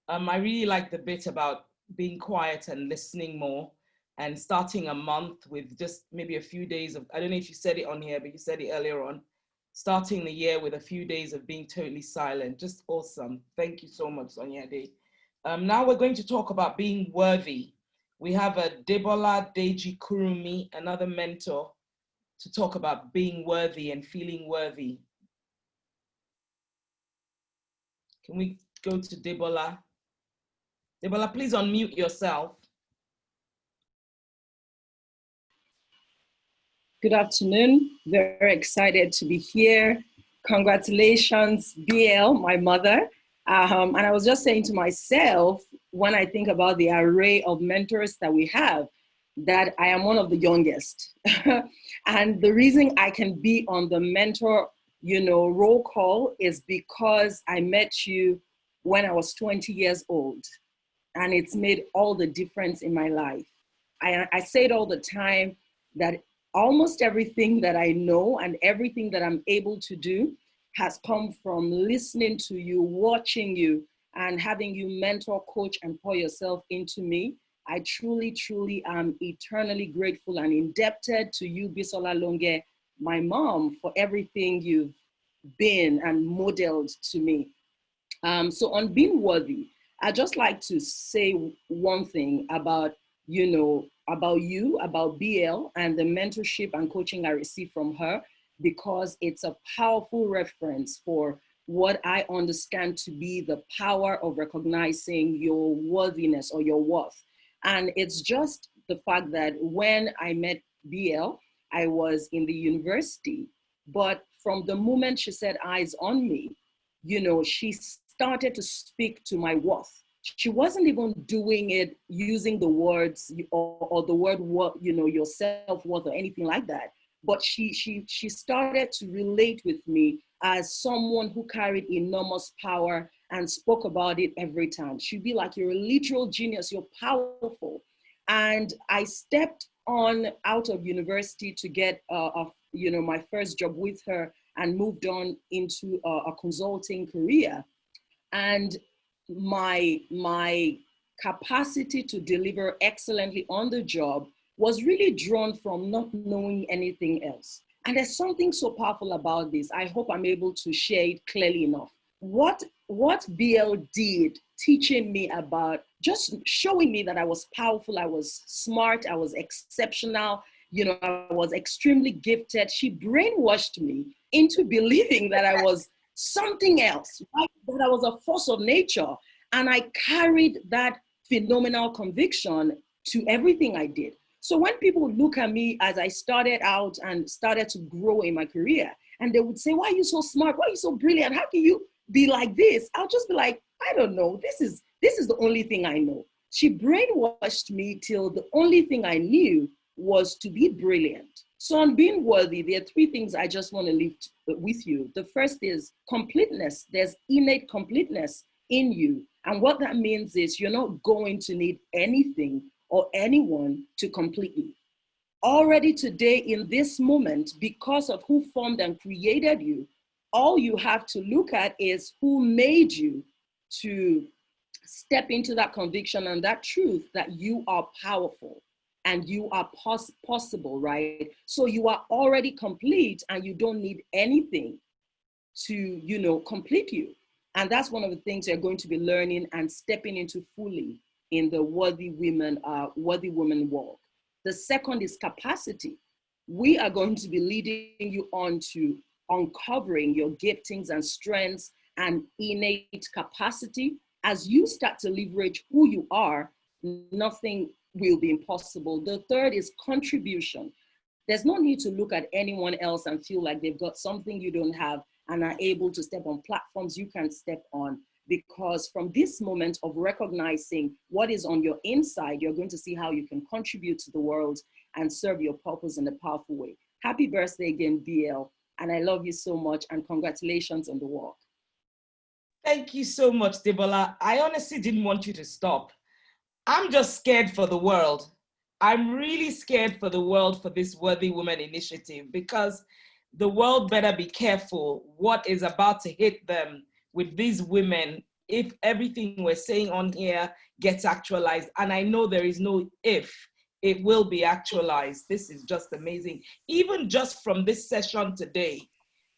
I really like the bit about being quiet and listening more, and starting a month with just maybe a few days of, I don't know if you said it on here, but you said it earlier on, starting the year with a few days of being totally silent. Just awesome. Thank you so much, Sonia Day. Now we're going to talk about being worthy. We have a Debola Deji Kurumi, another mentor, to talk about being worthy and feeling worthy. Can we go to Debola? Debola, please unmute yourself. Good afternoon. Very excited to be here. Congratulations, BL, my mother. And I was just saying to myself, when I think about the array of mentors that we have, that I am one of the youngest. And the reason I can be on the mentor, roll call is because I met you when I was 20 years old. And it's made all the difference in my life. I say it all the time that almost everything that I know and everything that I'm able to do has come from listening to you, watching you, and having you mentor, coach, and pour yourself into me. I truly, truly am eternally grateful and indebted to you, Bisola Longe, my mom, for everything you've been and modeled to me. So on being worthy, I'd just like to say one thing about, about you, about BL, and the mentorship and coaching I received from her, because it's a powerful reference for what I understand to be the power of recognizing your worthiness or your worth. And it's just the fact that when I met BL, I was in the university, but from the moment she set eyes on me, she started to speak to my worth. She wasn't even doing it using the words or the word, your self-worth or anything like that. But she started to relate with me as someone who carried enormous power and spoke about it every time. She'd be like, you're a literal genius, you're powerful. And I stepped on out of university to get my first job with her and moved on into a consulting career. And my capacity to deliver excellently on the job was really drawn from not knowing anything else. And there's something so powerful about this. I hope I'm able to share it clearly enough. What BL did, teaching me about, just showing me that I was powerful, I was smart, I was exceptional, I was extremely gifted. She brainwashed me into believing that I was something else, right? That I was a force of nature. And I carried that phenomenal conviction to everything I did. So when people look at me as I started out and started to grow in my career, and they would say, why are you so smart? Why are you so brilliant? How can you be like this? I'll just be like, I don't know. This is the only thing I know. She brainwashed me till the only thing I knew was to be brilliant. So on being worthy, there are three things I just want to leave with you. The first is completeness. There's innate completeness in you. And what that means is you're not going to need anything or anyone to complete you. Already today in this moment, because of who formed and created you, all you have to look at is who made you to step into that conviction and that truth that you are powerful and you are possible, right? So you are already complete and you don't need anything to, complete you. And that's one of the things you're going to be learning and stepping into fully in the worthy women walk. The second is capacity. We are going to be leading you on to uncovering your giftings and strengths and innate capacity. As you start to leverage who you are, nothing will be impossible. The third is contribution. There's no need to look at anyone else and feel like they've got something you don't have and are able to step on platforms you can step on. Because from this moment of recognizing what is on your inside, you're going to see how you can contribute to the world and serve your purpose in a powerful way. Happy birthday again, BL. And I love you so much and congratulations on the walk. Thank you so much, Debola. I honestly didn't want you to stop. I'm just scared for the world. I'm really scared for the world for this Worthy Women initiative, because the world better be careful what is about to hit them with these women if everything we're saying on here gets actualized. And I know there is no if, it will be actualized. This is just amazing. Even just from this session today,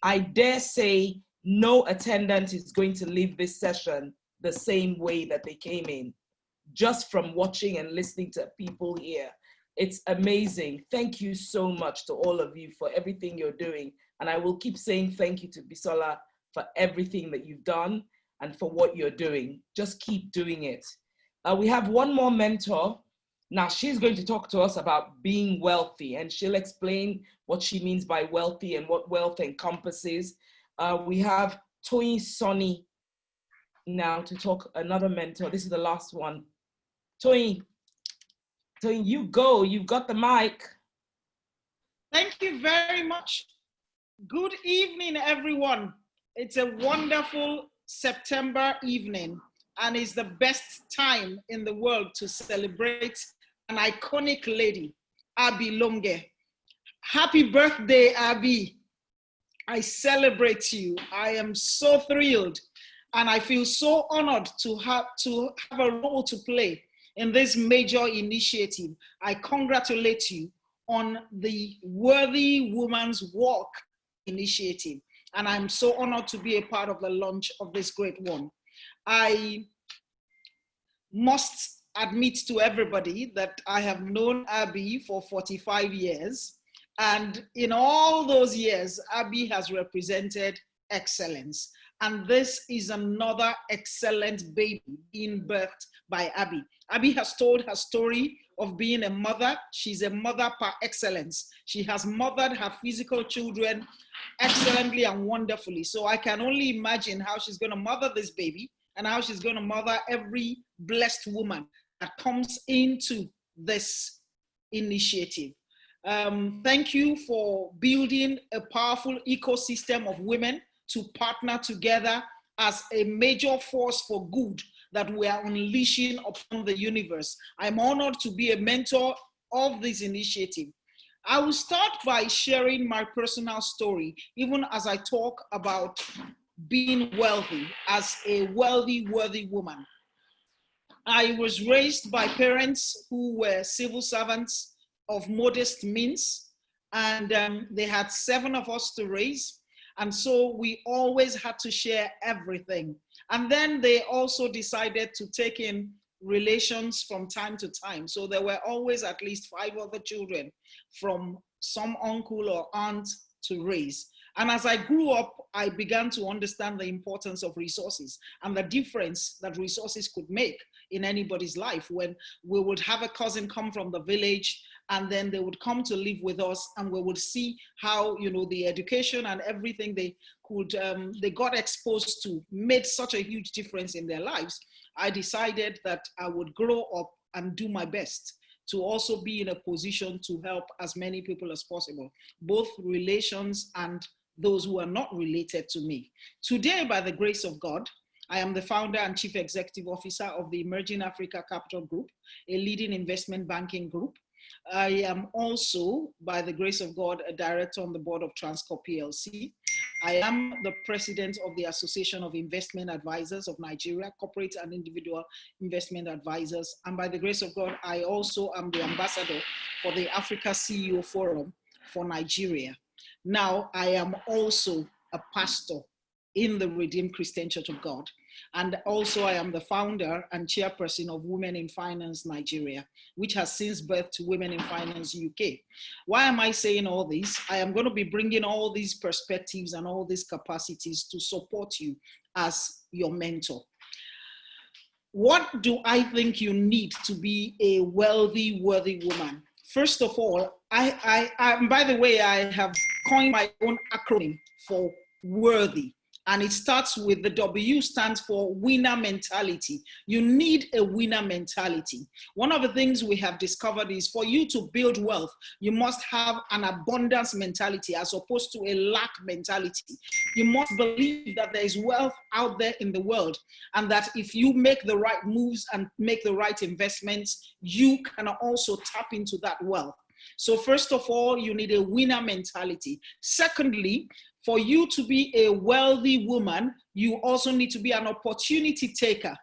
I dare say no attendant is going to leave this session the same way that they came in, just from watching and listening to people here. It's amazing. Thank you so much to all of you for everything you're doing. And I will keep saying thank you to Bisola for everything that you've done and for what you're doing. Just keep doing it. We have one more mentor. Now she's going to talk to us about being wealthy, and she'll explain what she means by wealthy and what wealth encompasses. We have Toyin Sonny now to talk, another mentor. This is the last one. Toyin, you go, you've got the mic. Thank you very much. Good evening, everyone. It's a wonderful September evening, and it's the best time in the world to celebrate an iconic lady, Abby Longe. Happy birthday, Abby. I celebrate you. I am so thrilled, and I feel so honored to have a role to play in this major initiative. I congratulate you on the Worthy Women's Walk initiative, and I'm so honored to be a part of the launch of this great one. I must admit to everybody that I have known Abby for 45 years, and in all those years, Abby has represented excellence. And this is another excellent baby being birthed by Abby. Abby has told her story of being a mother. She's a mother par excellence. She has mothered her physical children excellently and wonderfully. So I can only imagine how she's going to mother this baby and how she's going to mother every blessed woman that comes into this initiative. Thank you for building a powerful ecosystem of women to partner together as a major force for good that we are unleashing upon the universe. I'm honored to be a mentor of this initiative. I will start by sharing my personal story, even as I talk about being wealthy as a wealthy, worthy woman. I was raised by parents who were civil servants of modest means, and they had 7 of us to raise. And so we always had to share everything. And then they also decided to take in relations from time to time. So there were always at least 5 other children from some uncle or aunt to raise. And as I grew up, I began to understand the importance of resources and the difference that resources could make in anybody's life. When we would have a cousin come from the village, and then they would come to live with us, and we would see how, you know, the education and everything they could, they got exposed to made such a huge difference in their lives. I decided that I would grow up and do my best to also be in a position to help as many people as possible, both relations and those who are not related to me. Today, by the grace of God, I am the founder and chief executive officer of the Emerging Africa Capital Group, a leading investment banking group. I am also, by the grace of God, a director on the board of Transcorp PLC. I am the president of the Association of Investment Advisors of Nigeria, corporate and individual investment advisors. And by the grace of God, I also am the ambassador for the Africa CEO Forum for Nigeria. Now, I am also a pastor in the Redeemed Christian Church of God. And also I am the founder and chairperson of Women in Finance Nigeria, which has since birthed to Women in Finance UK. Why am I saying all this? I am going to be bringing all these perspectives and all these capacities to support you as your mentor. What do I think you need to be a wealthy, worthy woman? First of all, by the way, I have coined my own acronym for worthy. And it starts with the W stands for winner mentality. You need a winner mentality. One of the things we have discovered is for you to build wealth, you must have an abundance mentality as opposed to a lack mentality. You must believe that there is wealth out there in the world and that if you make the right moves and make the right investments, you can also tap into that wealth. So first of all, you need a winner mentality. Secondly, for you to be a wealthy woman, you also need to be an opportunity taker.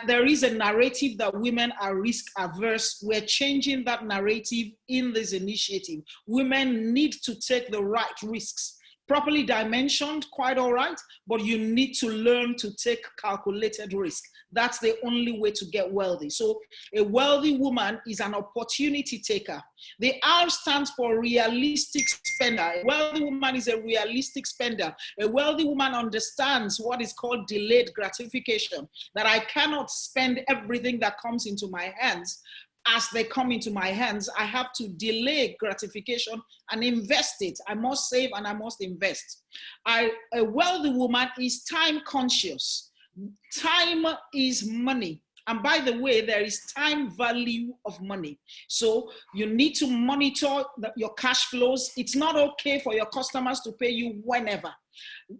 There is a narrative that women are risk averse. We're changing that narrative in this initiative. Women need to take the right risks. Properly dimensioned, quite all right, but you need to learn to take calculated risk. That's the only way to get wealthy. So a wealthy woman is an opportunity taker. The R stands for realistic spender. A wealthy woman is a realistic spender. A wealthy woman understands what is called delayed gratification, that I cannot spend everything that comes into my hands as they come into my hands. I have to delay gratification and invest it. I must save and I must invest. A wealthy woman is time conscious. Time is money. And by the way, there is time value of money. So you need to monitor your cash flows. It's not okay for your customers to pay you whenever.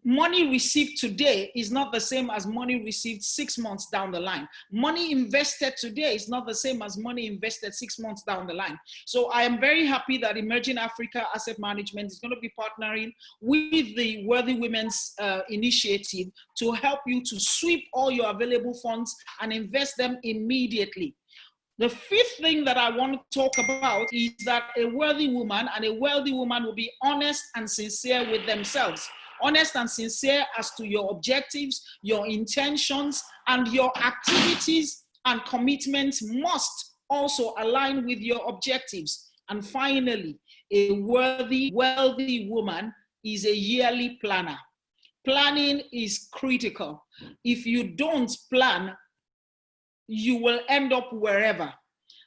Money received today is not the same as money received 6 months down the line. Money invested today is not the same as money invested 6 months down the line. So I am very happy that Emerging Africa Asset Management is going to be partnering with the Worthy Women's Initiative to help you to sweep all your available funds and invest them immediately. The fifth thing that I want to talk about is that a worthy woman and a wealthy woman will be honest and sincere with themselves. Honest and sincere as to your objectives, your intentions, and your activities and commitments must also align with your objectives. And finally, a worthy, wealthy woman is a yearly planner. Planning is critical. If you don't plan, you will end up wherever.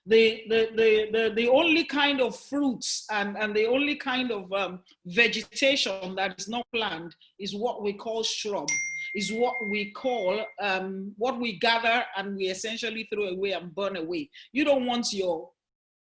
The only kind of fruits and the only kind of vegetation that is not planned is what we call shrub, is what we call, what we gather and we essentially throw away and burn away. You don't want your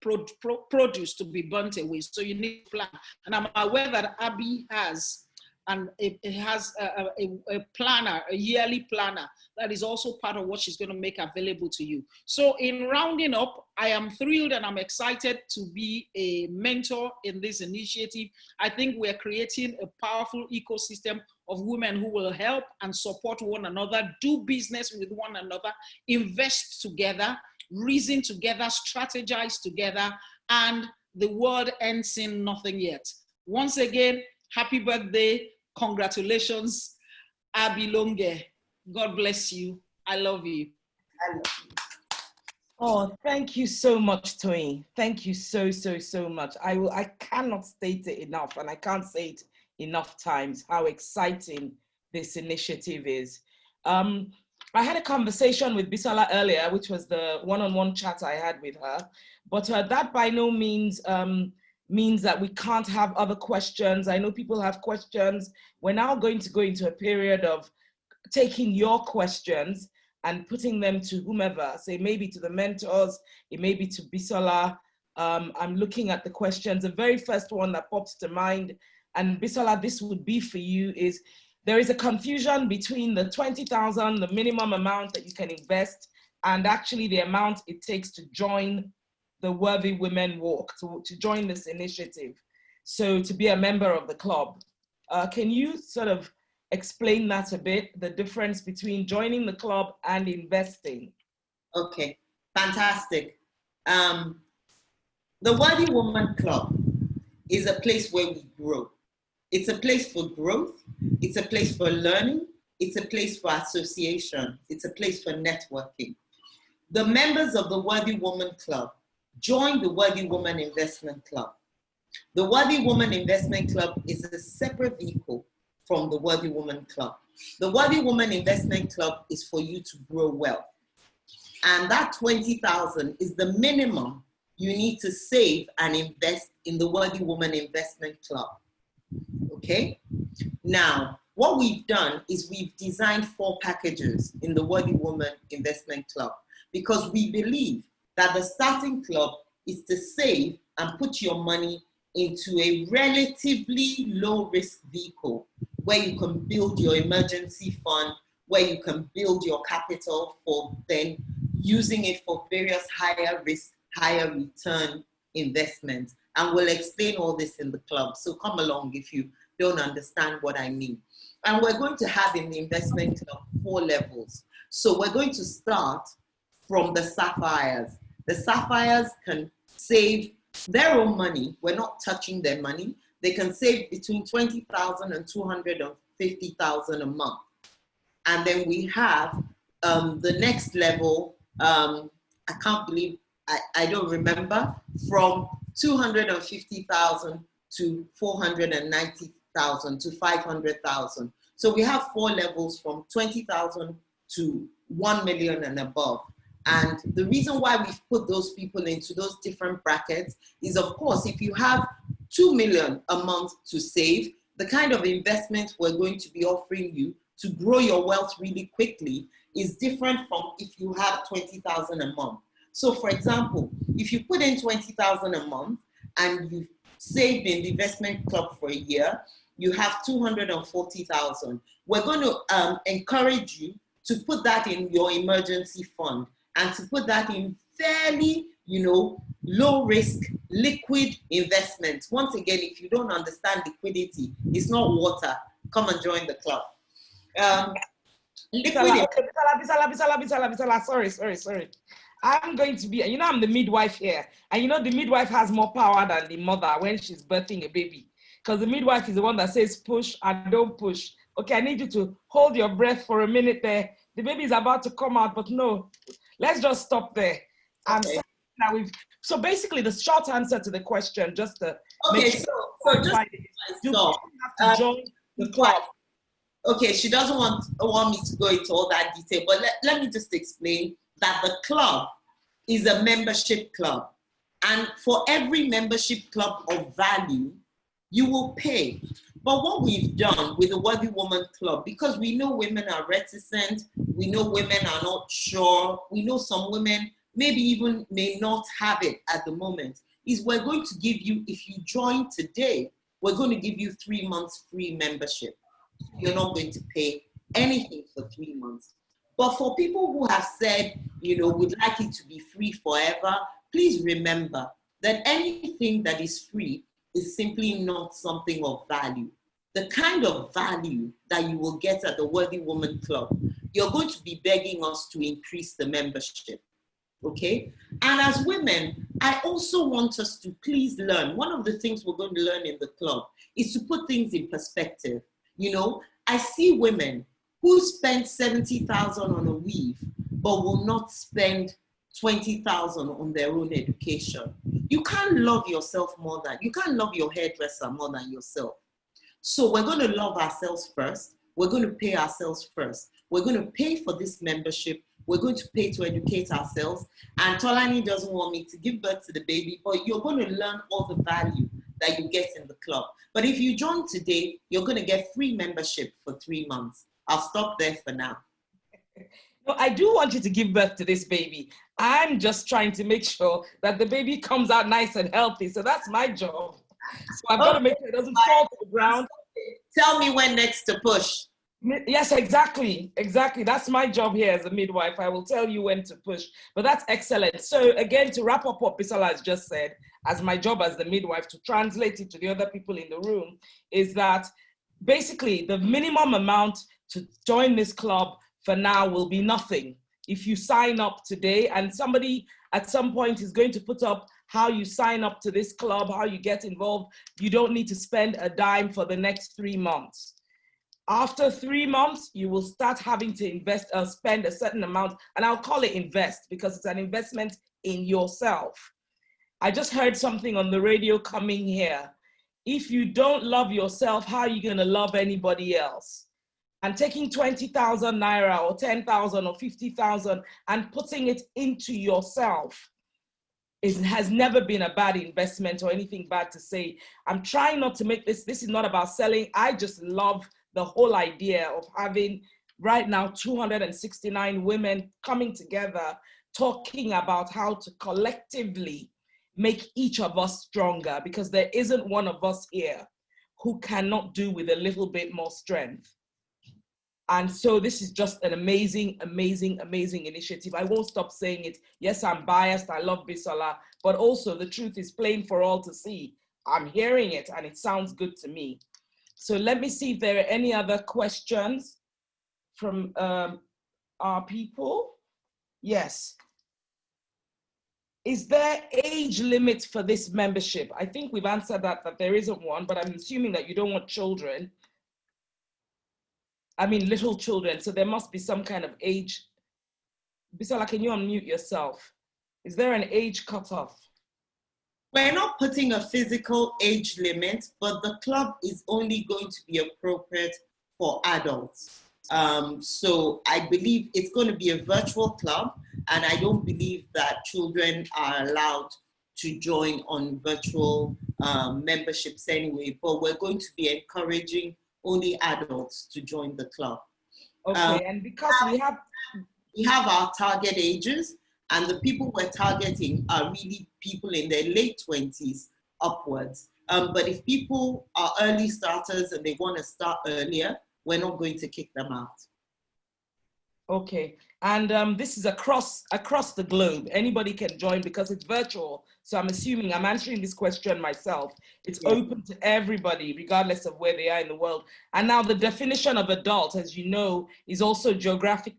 produce to be burnt away, so you need to plan. And I'm aware that Abby has, and it has a planner, a yearly planner, that is also part of what she's going to make available to you. So in rounding up, I am thrilled and I'm excited to be a mentor in this initiative. I think we're creating a powerful ecosystem of women who will help and support one another, do business with one another, invest together, reason together, strategize together, and the world ends in nothing yet. Once again, happy birthday. Congratulations, Abby Longe. God bless you. I love you. I love you. Oh, thank you so much, Toyin. Thank you so much. I cannot state it enough, and I can't say it enough times how exciting this initiative is. I had a conversation with Bisola earlier, which was the one-on-one chat I had with her, but that by no means means that we can't have other questions. I know people have questions. We're now going to go into a period of taking your questions, and putting them to whomever, say maybe to the mentors, it may be to Bisola. I'm looking at the questions. The very first one that pops to mind, and Bisola, this would be for you, is there is a confusion between the 20,000, the minimum amount that you can invest, and actually the amount it takes to join the Worthy Women Walk, to join this initiative. So to be a member of the club. Can you sort of explain that a bit, the difference between joining the club and investing? Okay, fantastic. The Worthy Woman Club is a place where we grow. It's a place for growth. It's a place for learning. It's a place for association. It's a place for networking. The members of the Worthy Woman Club join the Worthy Woman Investment Club. The Worthy Woman Investment Club is a separate vehicle from the Worthy Woman Club. The Worthy Woman Investment Club is for you to grow wealth. And that 20,000 is the minimum you need to save and invest in the Worthy Woman Investment Club. Okay? Now, what we've done is we've designed 4 packages in the Worthy Woman Investment Club because we believe that the starting club is to save and put your money into a relatively low risk vehicle where you can build your emergency fund, where you can build your capital for then using it for various higher risk, higher return investments. And we'll explain all this in the club. So come along if you don't understand what I mean. And we're going to have in the investment club 4 levels. So we're going to start from the sapphires. The sapphires can save their own money. We're not touching their money. They can save between 20,000 and 250,000 a month. And then we have the next level, I can't believe, I don't remember, from 250,000 to 490,000 to 500,000. So we have 4 levels from 20,000 to 1 million and above. And the reason why we've put those people into those different brackets is, of course, if you have 2 million a month to save, the kind of investment we're going to be offering you to grow your wealth really quickly is different from if you have 20,000 a month. So for example, if you put in 20,000 a month and you've saved in the investment club for a year, you have 240,000. We're going to encourage you to put that in your emergency fund and to put that in fairly, low risk, liquid investments. Once again, if you don't understand liquidity, it's not water. Come and join the club. Sorry. I'm going to be, I'm the midwife here. And the midwife has more power than the mother when she's birthing a baby. Because the midwife is the one that says push and don't push. Okay, I need you to hold your breath for a minute there. The baby is about to come out, but no, let's just stop there. Okay. So basically the short answer to the question, just to okay, make sure so just have to join the club. Okay, she doesn't want me to go into all that detail, but let me just explain that the club is a membership club. And for every membership club of value, you will pay. But what we've done with the Worthy Woman Club, because we know women are reticent, we know women are not sure, we know some women maybe even may not have it at the moment, is we're going to give you, if you join today, we're going to give you 3 months free membership. You're not going to pay anything for 3 months. But for people who have said, we'd like it to be free forever, please remember that anything that is free is simply not something of value. The kind of value that you will get at the Worthy Woman Club, you're going to be begging us to increase the membership, okay? And as women, I also want us to please learn. One of the things we're going to learn in the club is to put things in perspective. I see women who spend 70,000 on a weave, but will not spend 20,000 on their own education. You can't love yourself more than, you can't love your hairdresser more than yourself. So we're going to love ourselves first. We're going to pay ourselves first. We're going to pay for this membership. We're going to pay to educate ourselves. And Tolani doesn't want me to give birth to the baby, but you're going to learn all the value that you get in the club. But if you join today, you're going to get free membership for 3 months. I'll stop there for now. No, I do want you to give birth to this baby. I'm just trying to make sure that the baby comes out nice and healthy. So that's my job. So I've got to make sure it doesn't fall to the ground. Tell me when next to push. Yes, exactly. Exactly. That's my job here as a midwife. I will tell you when to push. But that's excellent. So again, to wrap up what Bisola has just said, as my job as the midwife to translate it to the other people in the room, is that basically the minimum amount to join this club for now will be nothing. If you sign up today, and somebody at some point is going to put up how you sign up to this club, how you get involved, you don't need to spend a dime for the next 3 months. After 3 months, you will start having to invest or spend a certain amount, and I'll call it invest because it's an investment in yourself. I just heard something on the radio coming here. If you don't love yourself, how are you going to love anybody else? And taking 20,000 naira or 10,000 or 50,000 and putting it into yourself has never been a bad investment or anything bad to say. I'm trying not to make this is not about selling. I just love the whole idea of having right now 269 women coming together, talking about how to collectively make each of us stronger, because there isn't one of us here who cannot do with a little bit more strength. And so this is just an amazing, amazing, amazing initiative. I won't stop saying it. Yes, I'm biased. I love Bisola, but also the truth is plain for all to see. I'm hearing it and it sounds good to me. So let me see if there are any other questions from our people. Yes. Is there age limit for this membership? I think we've answered that there isn't one, but I'm assuming that you don't want children. I mean, little children, so there must be some kind of age. Bisola, can you unmute yourself? Is there an age cutoff? We're not putting a physical age limit, but the club is only going to be appropriate for adults. So I believe it's going to be a virtual club, and I don't believe that children are allowed to join on virtual memberships anyway, but we're going to be encouraging only adults to join the club. Okay, and because we have our target ages, and the people we're targeting are really people in their late 20s upwards. But if people are early starters and they want to start earlier, we're not going to kick them out. Okay, and this is across the globe. Anybody can join because it's virtual. So I'm assuming I'm answering this question myself. It's open to everybody, regardless of where they are in the world. And now the definition of adult, as you know, is also geographic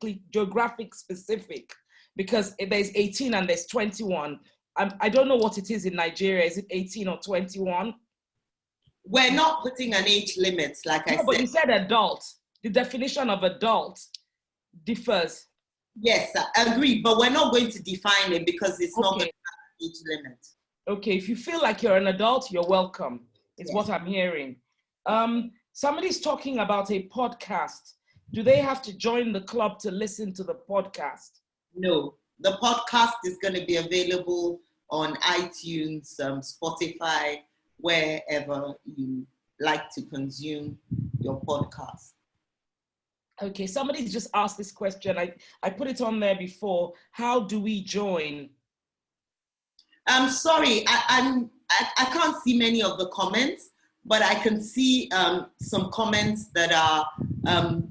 specific, because there's 18 and there's 21. I don't know what it is in Nigeria. Is it 18 or 21? We're not putting an age limit, like I said. But you said adult. The definition of adult differs. Yes, I agree, but we're not going to define it because it's not going to have an age limit. Okay, if you feel like you're an adult, you're welcome, is what I'm hearing. Somebody's talking about a podcast. Do they have to join the club to listen to the podcast? No, the podcast is going to be available on iTunes, Spotify, wherever you like to consume your podcast. Okay, somebody's just asked this question. I put it on there before. How do we join? I'm sorry, I can't see many of the comments, but I can see some comments that are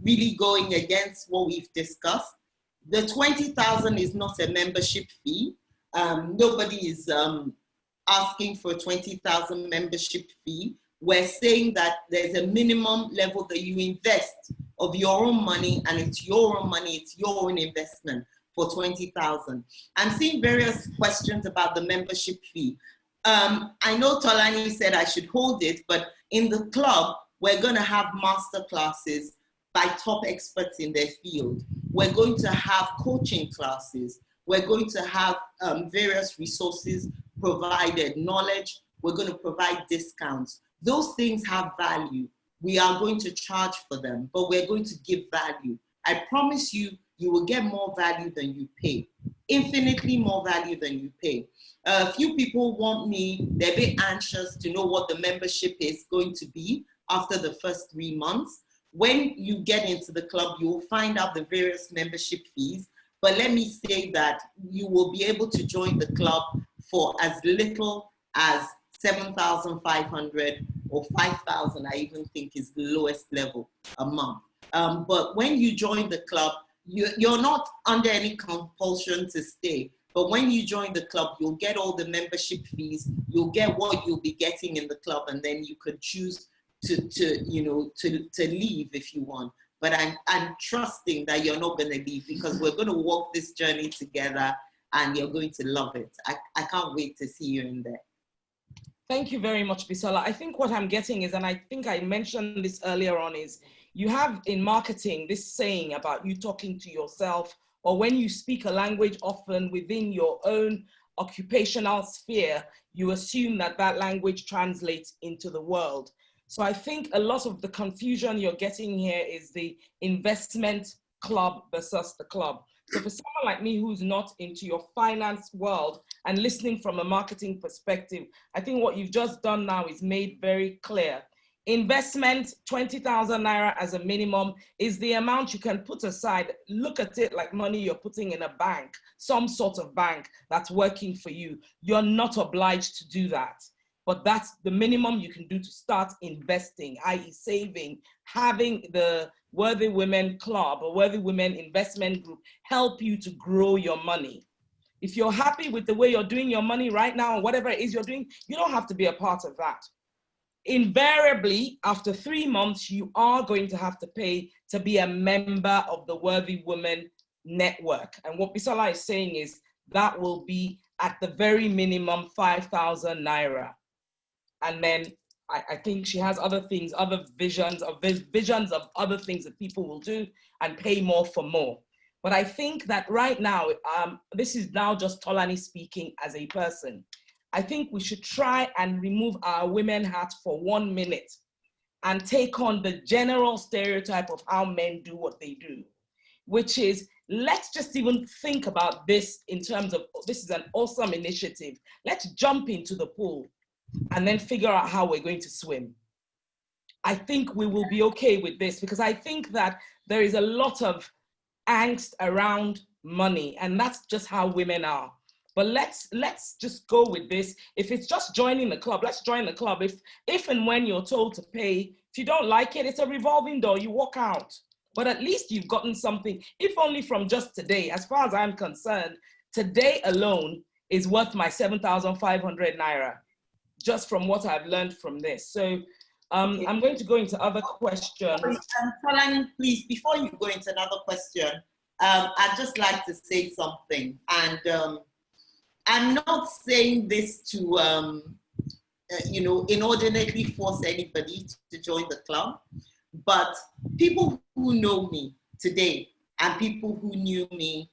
really going against what we've discussed. The 20,000 is not a membership fee. Nobody is asking for a 20,000 membership fee. We're saying that there's a minimum level that you invest of your own money, and it's your own money, it's your own investment for 20,000. I'm seeing various questions about the membership fee. I know Tolani said I should hold it, but in the club, we're going to have master classes by top experts in their field. We're going to have coaching classes. We're going to have various resources provided, knowledge. We're going to provide discounts. Those things have value. We are going to charge for them, but we're going to give value. I promise you, you will get more value than you pay. Infinitely more value than you pay. A few people want me, they're a bit anxious to know what the membership is going to be after the first 3 months. When you get into the club, you will find out the various membership fees. But let me say that you will be able to join the club for as little as 7,500 or 5,000, I even think is the lowest level a month. But when you join the club, you're not under any compulsion to stay. But when you join the club, you'll get all the membership fees, you'll get what you'll be getting in the club, and then you can choose to leave if you want. But I'm trusting that you're not going to leave, because we're going to walk this journey together and you're going to love it. I can't wait to see you in there. Thank you very much, Bisola. I think what I'm getting is, and I think I mentioned this earlier on, is you have in marketing this saying about you talking to yourself, or when you speak a language often within your own occupational sphere, you assume that that language translates into the world. So I think a lot of the confusion you're getting here is the investment club versus the club. So for someone like me who's not into your finance world and listening from a marketing perspective, I think what you've just done now is made very clear. Investment, 20,000 naira as a minimum, is the amount you can put aside. Look at it like money you're putting in a bank, some sort of bank that's working for you. You're not obliged to do that, but that's the minimum you can do to start investing, i.e. saving, having the Worthy Women Club or Worthy Women Investment Group help you to grow your money. If you're happy with the way you're doing your money right now, whatever it is you're doing, you don't have to be a part of that. Invariably, after 3 months, you are going to have to pay to be a member of the Worthy Women Network. And what Bisola is saying is that will be at the very minimum 5,000 naira. And then I think she has other things, other visions of other things that people will do and pay more for more. But I think that right now, this is now just Tolani speaking as a person. I think we should try and remove our women hat for 1 minute and take on the general stereotype of how men do what they do, which is, let's just even think about this in terms of, this is an awesome initiative. Let's jump into the pool and then figure out how we're going to swim. I think we will be okay with this, because I think that there is a lot of angst around money, and that's just how women are. But let's just go with this. If it's just joining the club, let's join the club. If and when you're told to pay, if you don't like it, it's a revolving door, you walk out. But at least you've gotten something, if only from just today. As far as I'm concerned, today alone is worth my 7,500 naira, just from what I've learned from this. So okay. I'm going to go into other questions. Tolani, please, before you go into another question, I'd just like to say something. And I'm not saying this to, inordinately force anybody to join the club, but people who know me today and people who knew me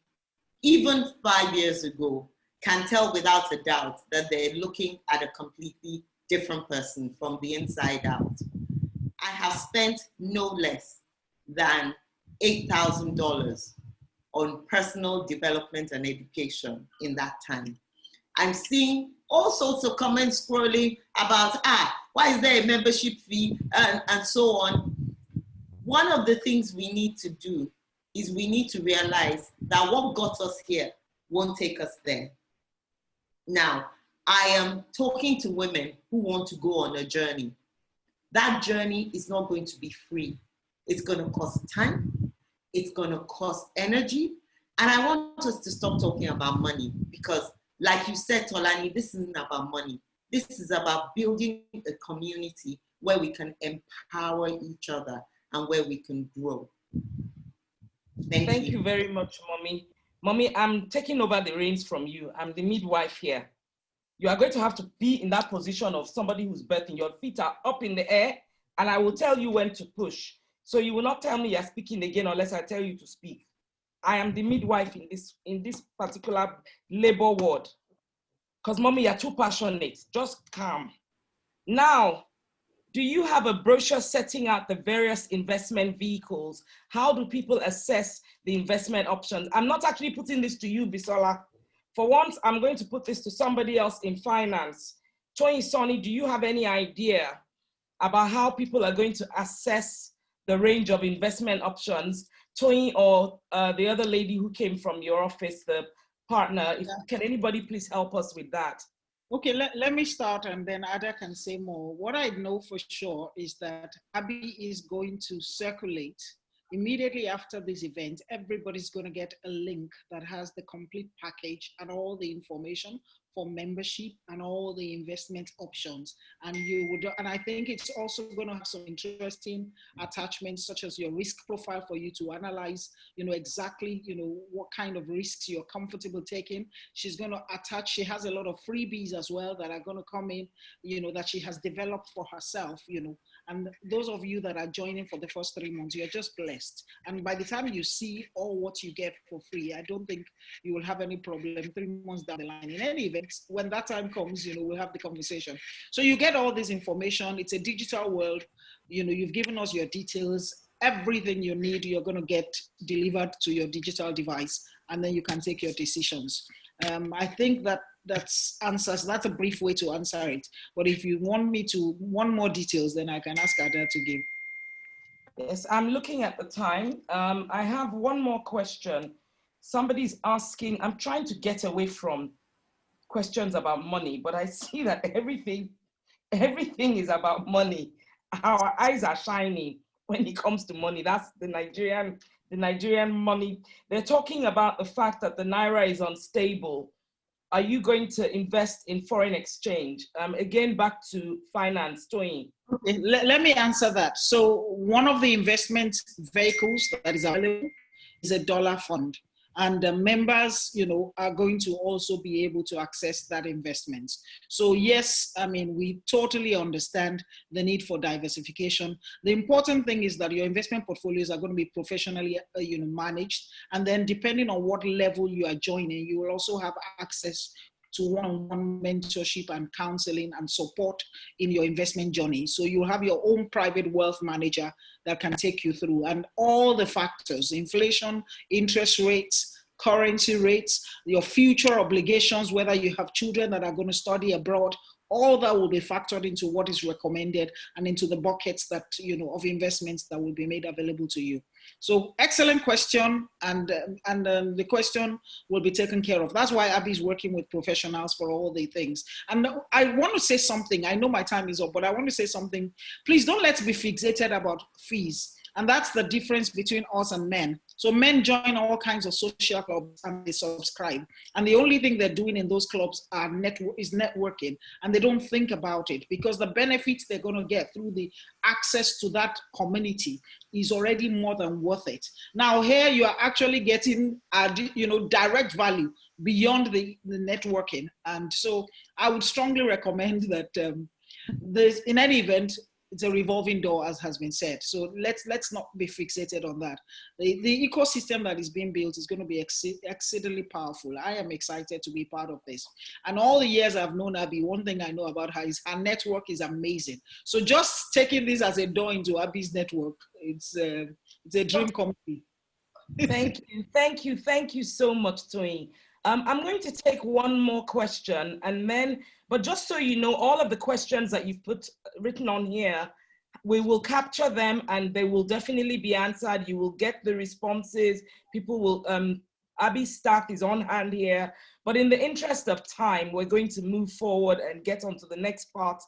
even 5 years ago can tell without a doubt that they're looking at a completely different person from the inside out. I have spent no less than $8,000 on personal development and education in that time. I'm seeing all sorts of comments scrolling about, why is there a membership fee and so on. One of the things we need to do is we need to realize that what got us here won't take us there. Now, I am talking to women who want to go on a journey. That journey is not going to be free. It's going to cost time. It's going to cost energy. And I want us to stop talking about money, because like you said, Tolani, this isn't about money. This is about building a community where we can empower each other and where we can grow. Thank you very much, Mommy. Mommy, I'm taking over the reins from you. I'm the midwife here. You are going to have to be in that position of somebody who's birthing. Your feet are up in the air, and I will tell you when to push. So you will not tell me you're speaking again unless I tell you to speak. I am the midwife in this particular labor ward. Because Mommy, you're too passionate. Just calm. Now, do you have a brochure setting out the various investment vehicles? How do people assess the investment options? I'm not actually putting this to you, Bisola. For once, I'm going to put this to somebody else in finance. Tony, Sonny, do you have any idea about how people are going to assess the range of investment options. Toyin or the other lady who came from your office, the partner, can anybody please help us with that? Okay, let me start and then Ada can say more. What I know for sure is that Abby is going to circulate immediately after this event. Everybody's going to get a link that has the complete package and all the information for membership and all the investment options. And I think it's also going to have some interesting attachments, such as your risk profile for you to analyze, exactly, what kind of risks you're comfortable taking. She's going to attach, she has a lot of freebies as well that are going to come in, that she has developed for herself, and those of you that are joining for the first 3 months, you're just blessed. And by the time you see all what you get for free, I don't think you will have any problem 3 months down the line. In any event, when that time comes, we'll have the conversation. So you get all this information. It's a digital world. You've given us your details. Everything you need, you're going to get delivered to your digital device, and then you can take your decisions. I think that's a brief way to answer it. But if you want more details, then I can ask Ada to give. Yes, I'm looking at the time. I have one more question. Somebody's asking, I'm trying to get away from questions about money, but I see that everything is about money. Our eyes are shining when it comes to money. That's the Nigerian money. They're talking about the fact that the Naira is unstable. Are you going to invest in foreign exchange? Again, back to finance, Toyin. Okay, let me answer that. So one of the investment vehicles that is available is a dollar fund. And the members, are going to also be able to access that investment. So yes, we totally understand the need for diversification. The important thing is that your investment portfolios are going to be professionally, managed. And then depending on what level you are joining, you will also have access to one-on-one mentorship and counseling and support in your investment journey. So you have your own private wealth manager that can take you through, and all the factors: inflation, interest rates, currency rates, your future obligations, whether you have children that are going to study abroad, all that will be factored into what is recommended and into the buckets that, of investments that will be made available to you. So excellent question, and the question will be taken care of. That's why Abby is working with professionals for all the things. And I want to say something. I know my time is up, but I want to say something. Please don't let's be fixated about fees. And that's the difference between us and men. So men join all kinds of social clubs and they subscribe. And the only thing they're doing in those clubs is networking. And they don't think about it, because the benefits they're going to get through the access to that community is already more than worth it. Now here you are actually getting direct value beyond the networking. And so I would strongly recommend that in any event, it's a revolving door, as has been said. So let's not be fixated on that. The ecosystem that is being built is going to be exceedingly powerful. I am excited to be part of this. And all the years I've known Abby, one thing I know about her is her network is amazing. So just taking this as a door into Abby's network, it's a dream come true. Thank you so much, Toyin. I'm going to take one more question, and then, but just so you know, all of the questions that you've written on here, we will capture them and they will definitely be answered. You will get the responses. People will, Abby's staff is on hand here, but in the interest of time, we're going to move forward and get on to the next part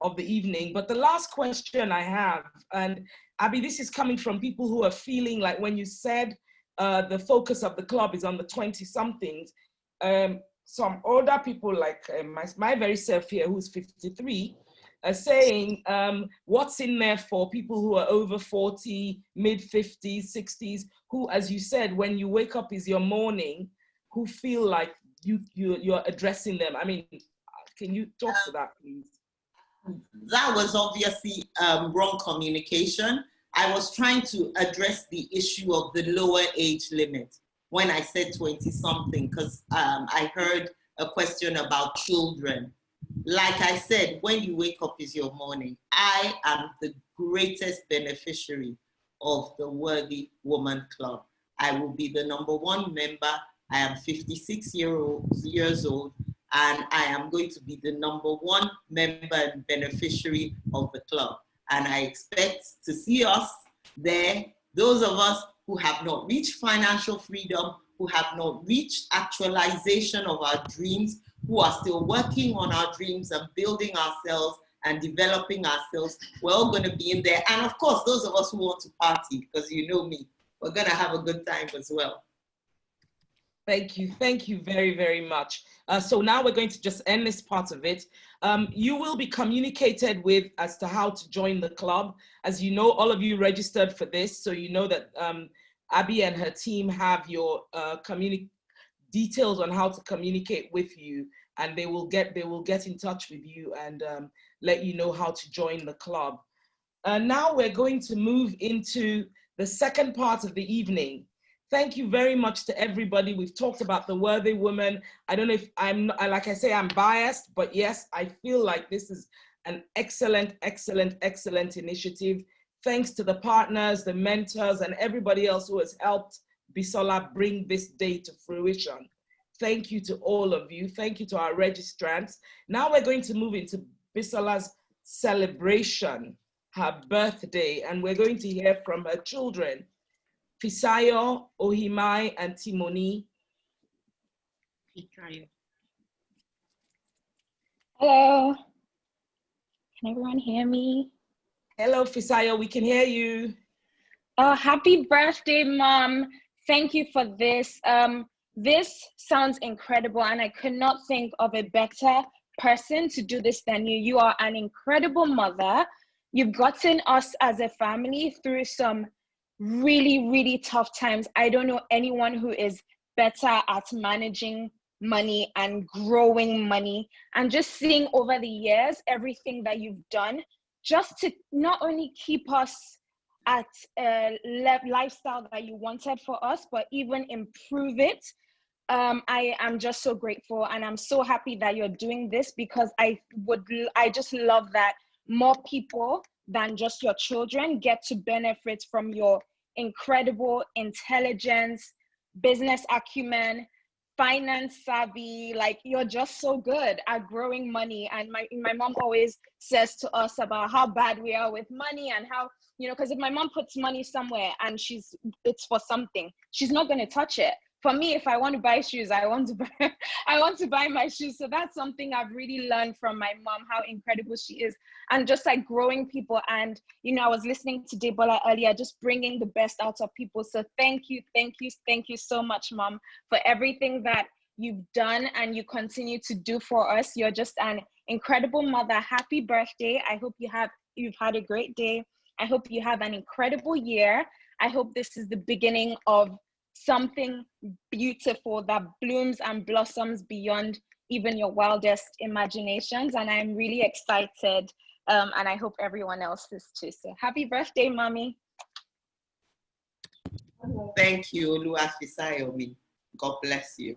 of the evening. But the last question I have, and Abby, this is coming from people who are feeling like when you said, the focus of the club is on the 20-somethings. Some older people like my very self here, who's 53, are saying, what's in there for people who are over 40, mid-50s, 60s, who, as you said, when you wake up is your morning, who feel like you're addressing them. I mean, can you talk to that, please? That was obviously wrong communication. I was trying to address the issue of the lower age limit when I said 20-something, because I heard a question about children. Like I said, when you wake up is your morning. I am the greatest beneficiary of the Worthy Woman Club. I will be the #1 member. I am 56 years old, and I am going to be the #1 member and beneficiary of the club. And I expect to see us there, those of us who have not reached financial freedom, who have not reached actualization of our dreams, who are still working on our dreams and building ourselves and developing ourselves, we're all going to be in there. And of course, those of us who want to party, because you know me, we're going to have a good time as well. Thank you very, very much. So now we're going to just end this part of it. You will be communicated with as to how to join the club. As you know, all of you registered for this, so you know that Abby and her team have your details on how to communicate with you, and they will get in touch with you and let you know how to join the club. Now we're going to move into the second part of the evening. Thank you very much to everybody. We've talked about the Worthy Women. I don't know if like I say, I'm biased, but yes, I feel like this is an excellent, excellent, excellent initiative. Thanks to the partners, the mentors, and everybody else who has helped Bisola bring this day to fruition. Thank you to all of you. Thank you to our registrants. Now we're going to move into Bisola's celebration, her birthday, and we're going to hear from her children, Fisayo, Ohimai, and Timoni. Hello. Can everyone hear me? Hello, Fisayo, we can hear you. Oh, happy birthday, Mom. Thank you for this. This sounds incredible, and I could not think of a better person to do this than you. You are an incredible mother. You've gotten us as a family through some really, really tough times. I don't know anyone who is better at managing money and growing money, and just seeing over the years everything that you've done just to not only keep us at a lifestyle that you wanted for us, but even improve it. I am just so grateful, and I'm so happy that you're doing this, because I just love that more people than just your children get to benefit from your incredible intelligence, business acumen, finance savvy. Like, you're just so good at growing money. And my mom always says to us about how bad we are with money, and how, you know, because if my mom puts money somewhere and it's for something, she's not going to touch it. For me, if I want to buy shoes, I want to buy my shoes. So that's something I've really learned from my mom, how incredible she is, and just like growing people. And, you know, I was listening to Debola earlier, just bringing the best out of people. So thank you so much, Mom, for everything that you've done and you continue to do for us. You're just an incredible mother. Happy birthday. I hope you've had a great day. I hope you have an incredible year. I hope this is the beginning of something beautiful that blooms and blossoms beyond even your wildest imaginations. And I'm really excited, and I hope everyone else is too. So happy birthday, Mommy. Thank you, Olua Fisayomi. God bless you.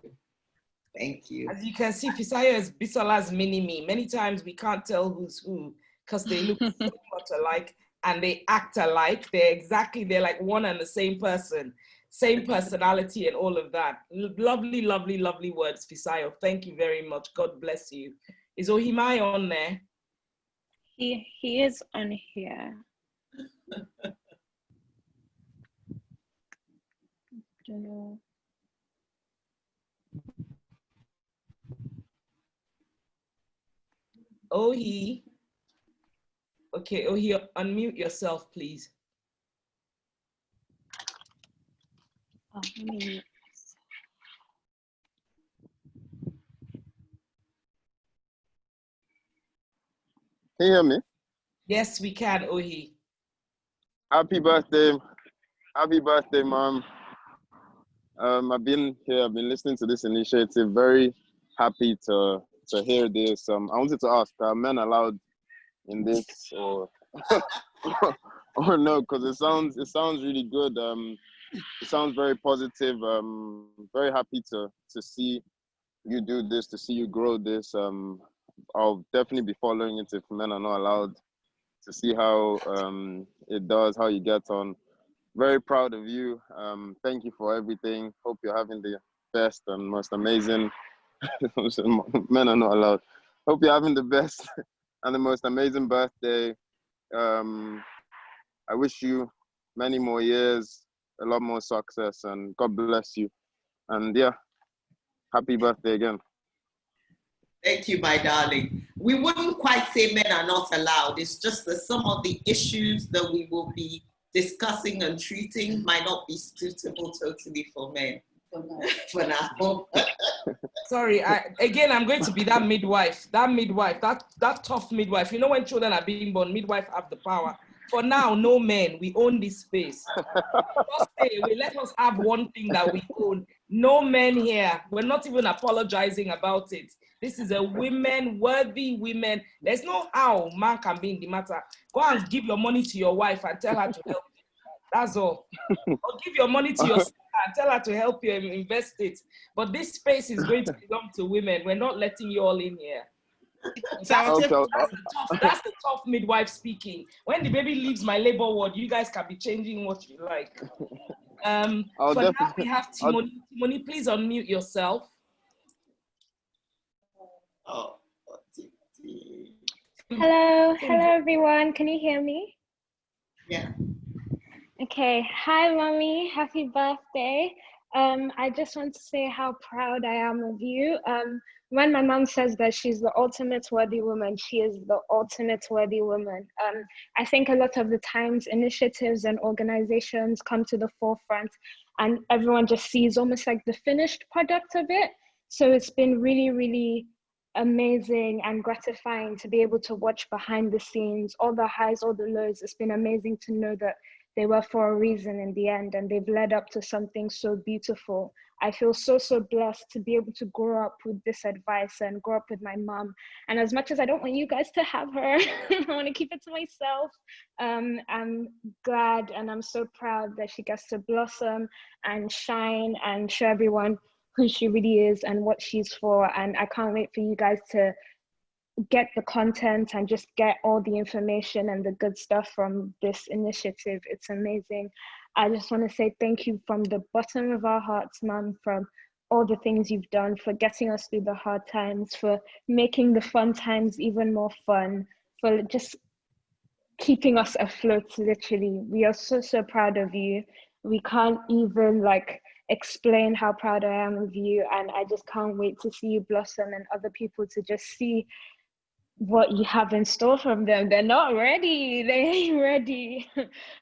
Thank you. As you can see, Fisayo is Bisola's mini-me. Many times we can't tell who's who because they look so much alike and they act alike. They're like one and the same person. Same personality and all of that. Lovely, lovely, lovely words, Fisayo. Thank you very much. God bless you. Is Ohimai on there? He is on here. Don't know. Ohi. Okay, Ohi, unmute yourself, please. Oh, let me mute. Can you hear me? Yes, we can, Ohi. Happy birthday, Mom. I've been here, I've been listening to this initiative. Very happy to hear this. I wanted to ask, are men allowed in this or or no? Because it sounds really good. It sounds very positive. Very happy to see you do this, to see you grow this. I'll definitely be following it if men are not allowed, to see how it does, how you get on. Very proud of you. Thank you for everything. Hope you're having the best and most amazing. Men are not allowed. Hope you're having the best and the most amazing birthday. I wish you many more years, a lot more success, and God bless you. And yeah, happy birthday again. Thank you, my darling. We wouldn't quite say men are not allowed. It's just that some of the issues that we will be discussing and treating might not be suitable totally for men. For now. Sorry, again, I'm going to be that midwife, that tough midwife. You know, when children are being born, midwife have the power. For now, no men, we own this space. Just stay away. Let us have one thing that we own. No men here. We're not even apologizing about it. This is a worthy women. There's no how man can be in the matter. Go and give your money to your wife and tell her to help you. That's all. Or give your money to your sister and tell her to help you and invest it. But this space is going to belong to women. We're not letting you all in here. That's the tough midwife speaking. When the baby leaves my labor ward, you guys can be changing what you like. For now, we have Timoni. Timoni, please unmute yourself. Hello everyone. Can you hear me? Yeah. Okay. Hi, mommy. Happy birthday. I just want to say how proud I am of you. When my mom says that she's the ultimate worthy woman, she is the ultimate worthy woman. I think a lot of the times initiatives and organizations come to the forefront and everyone just sees almost like the finished product of it. So it's been really, really amazing and gratifying to be able to watch behind the scenes, all the highs, all the lows. It's been amazing to know that they were for a reason in the end and they've led up to something so beautiful. I feel so blessed to be able to grow up with this advice and grow up with my mom. And as much as I don't want you guys to have her, I want to keep it to myself. I'm glad and I'm so proud that she gets to blossom and shine and show everyone who she really is and what she's for. And I can't wait for you guys to get the content and just get all the information and the good stuff from this initiative. It's amazing. I just want to say thank you from the bottom of our hearts, Mom, from all the things you've done, for getting us through the hard times, for making the fun times even more fun, for just keeping us afloat, literally. We are so proud of you. We can't even explain how proud I am of you, and I just can't wait to see you blossom and other people to just see what you have in store from them. They're not ready. They ain't ready.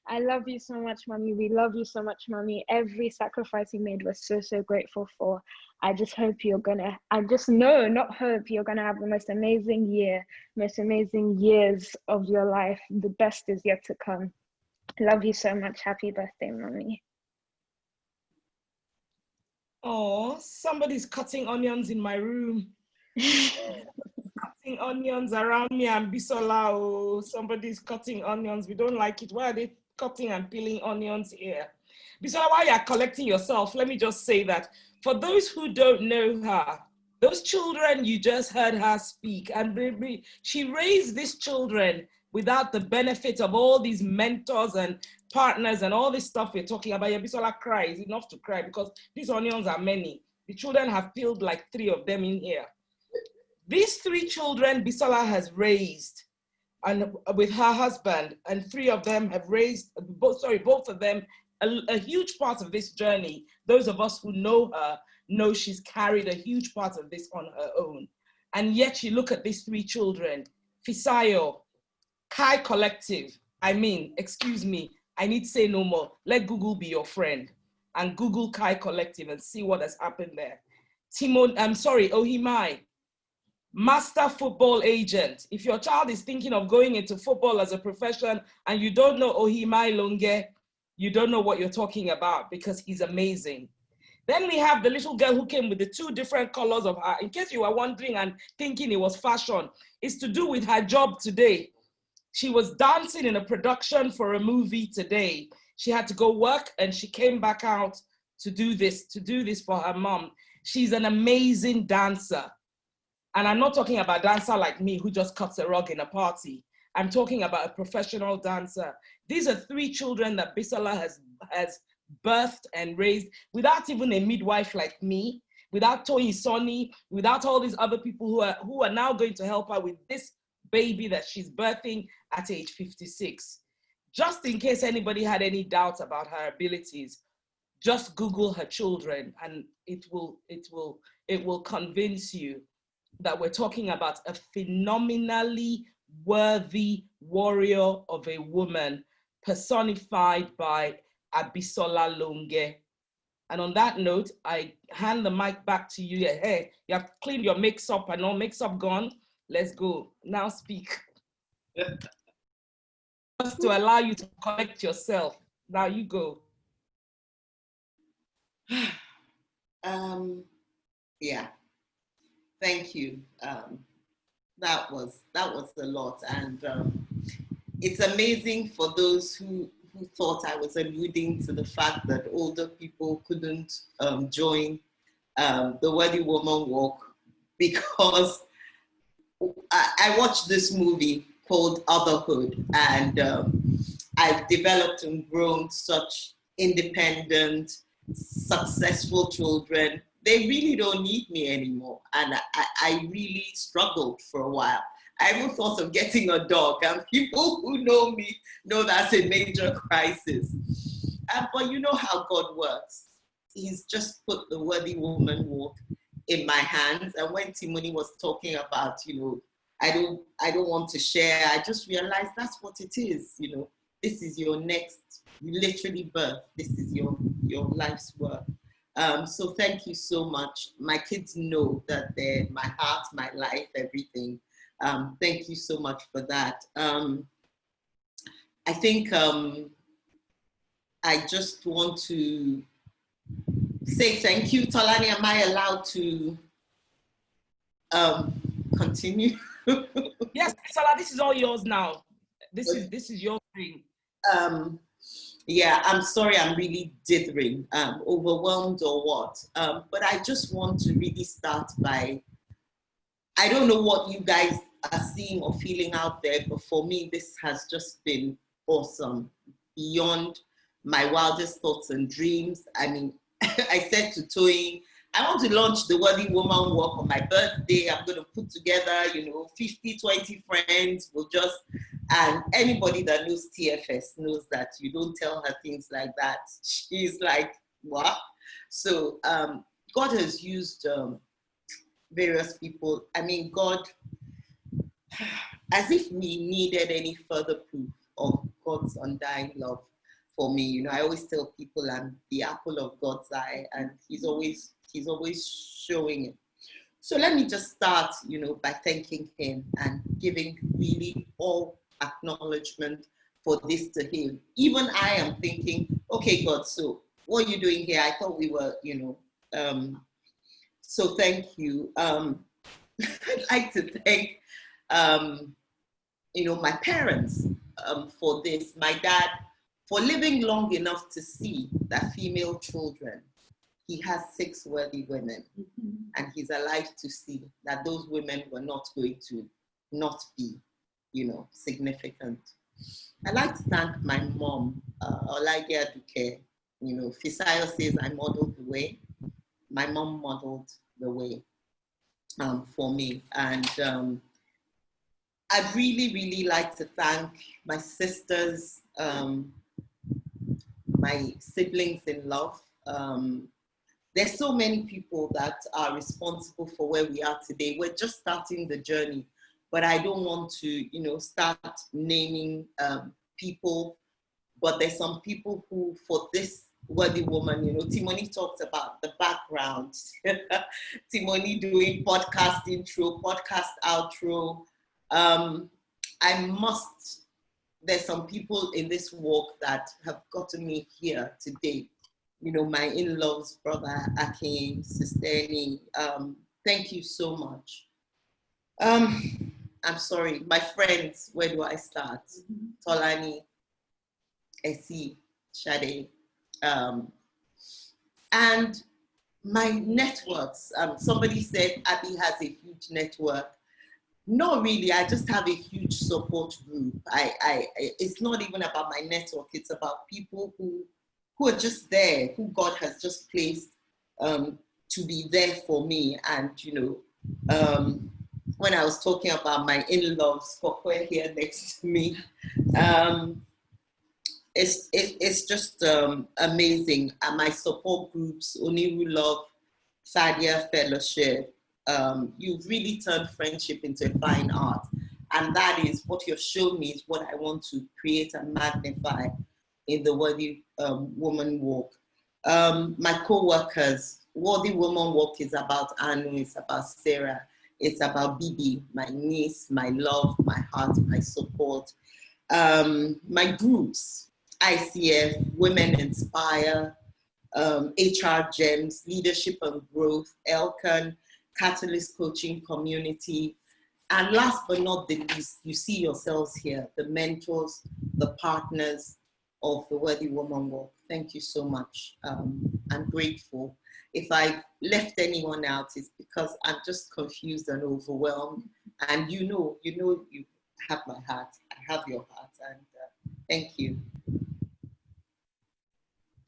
I love you so much, Mommy. We love you so much, Mommy. Every sacrifice you made, we're so grateful for. I just hope you're gonna, I just know, not hope, you're gonna have the most amazing year, most amazing years of your life. The best is yet to come. Love you so much. Happy birthday, Mommy. Oh, somebody's cutting onions in my room. Cutting onions around me and Bisola. Oh, somebody's cutting onions. We don't like it. Why are they cutting and peeling onions here? Bisola, while you're collecting yourself, let me just say that for those who don't know her, those children you just heard her speak, and she raised these children without the benefit of all these mentors and partners and all this stuff we're talking about. Bisola cries enough to cry because these onions are many. The children have peeled like 3 of them in here. These 3 children Bisola has raised, and with her husband, and 3 of them have raised, both of them, a huge part of this journey. Those of us who know her know she's carried a huge part of this on her own. And yet you look at these 3 children, Fisayo, Kai Collective, I need to say no more. Let Google be your friend and Google Kai Collective and see what has happened there. Ohimai, master football agent. If your child is thinking of going into football as a profession and you don't know Ohimai Longe, you don't know what you're talking about because he's amazing. Then we have the little girl who came with the 2 different colors of her. In case you were wondering and thinking it was fashion, it's to do with her job today. She was dancing in a production for a movie today. She had to go work and she came back out to do this for her mom. She's an amazing dancer. And I'm not talking about a dancer like me who just cuts a rug in a party. I'm talking about a professional dancer. These are 3 children that Bisola has birthed and raised without even a midwife like me, without Toyi Sonny, without all these other people who are now going to help her with this baby that she's birthing at age 56. just in case anybody had any doubts about her abilities, just Google her children and it will convince you that we're talking about a phenomenally worthy warrior of a woman personified by Abisola Longe. And on that note, I hand the mic back to you. Hey, you have cleaned your mix-up and all mix-up gone. Let's go. Now speak. Just to allow you to collect yourself. Now you go. Yeah, thank you. That was a lot, and it's amazing for those who thought I was alluding to the fact that older people couldn't join the Worthy Woman Walk, because I watched this movie called Otherhood, and I've developed and grown such independent, successful children. They really don't need me anymore. And I really struggled for a while. I even thought of getting a dog, and people who know me know that's a major crisis. But you know how God works. He's just put the Worthy Woman Walk in my hands. And when Timoni was talking about, I don't want to share, I just realized that's what it is. This is your next, you literally birth. This is your life's work. So thank you so much. My kids know that they're my heart, my life, everything. Thank you so much for that. I think I just want to say thank you. Tolani, am I allowed to continue? Yes, Salah, this is all yours now. This is your thing. Yeah, I'm sorry, I'm really dithering, overwhelmed or what. But I just want to really start by, I don't know what you guys are seeing or feeling out there, but for me, this has just been awesome, beyond my wildest thoughts and dreams. I mean, I said to Toyin, I want to launch the Worthy Woman Walk on my birthday. I'm going to put together, 50, 20 friends. And anybody that knows TFS knows that you don't tell her things like that. She's like, what? So God has used various people. I mean, God, as if we needed any further proof of God's undying love for me. I always tell people I'm the apple of God's eye, and he's always showing it. So let me just start, by thanking him and giving really all acknowledgement for this to him. Even I am thinking, okay, God, so what are you doing here? I thought we were, so thank you. I'd like to thank, my parents for this. My dad, for living long enough to see that female children, he has 6 worthy women, and he's alive to see that those women were not going to not be, significant. I'd like to thank my mom, Olaide Aduke. Fisayo says I modeled the way. My mom modeled the way for me. And I'd really, really like to thank my sisters, my siblings in love. There's so many people that are responsible for where we are today. We're just starting the journey, but I don't want to, start naming people, but there's some people who, for this Worthy Woman, Timoni talked about the background. Timoni doing podcast intro, podcast outro. There's some people in this walk that have gotten me here today. My in-laws, brother Akin, Sister Annie, thank you so much. I'm sorry, my friends, where do I start? Tolani, Essie, Shade, and my networks. Somebody said Abby has a huge network. Not really, I just have a huge support group. It's not even about my network, it's about people who are just there, who God has just placed to be there for me. And, when I was talking about my in-laws, Kokwe here next to me, it's just amazing. And my support groups, Oniru Love, Sadia Fellowship, you've really turned friendship into a fine art. And that is what you've shown me is what I want to create and magnify in the Worthy Woman Walk. My co-workers, Worthy Woman Walk is about Anu, it's about Sarah, it's about Bibi, my niece, my love, my heart, my support. My groups, ICF, Women Inspire, HR Gems, Leadership and Growth, Elkan, Catalyst Coaching Community, and last but not the least, you see yourselves here, the mentors, the partners of the Worthy Woman Walk. Thank you so much. I'm grateful. If I left anyone out, it's because I'm just confused and overwhelmed. And you have my heart. I have your heart. And thank you.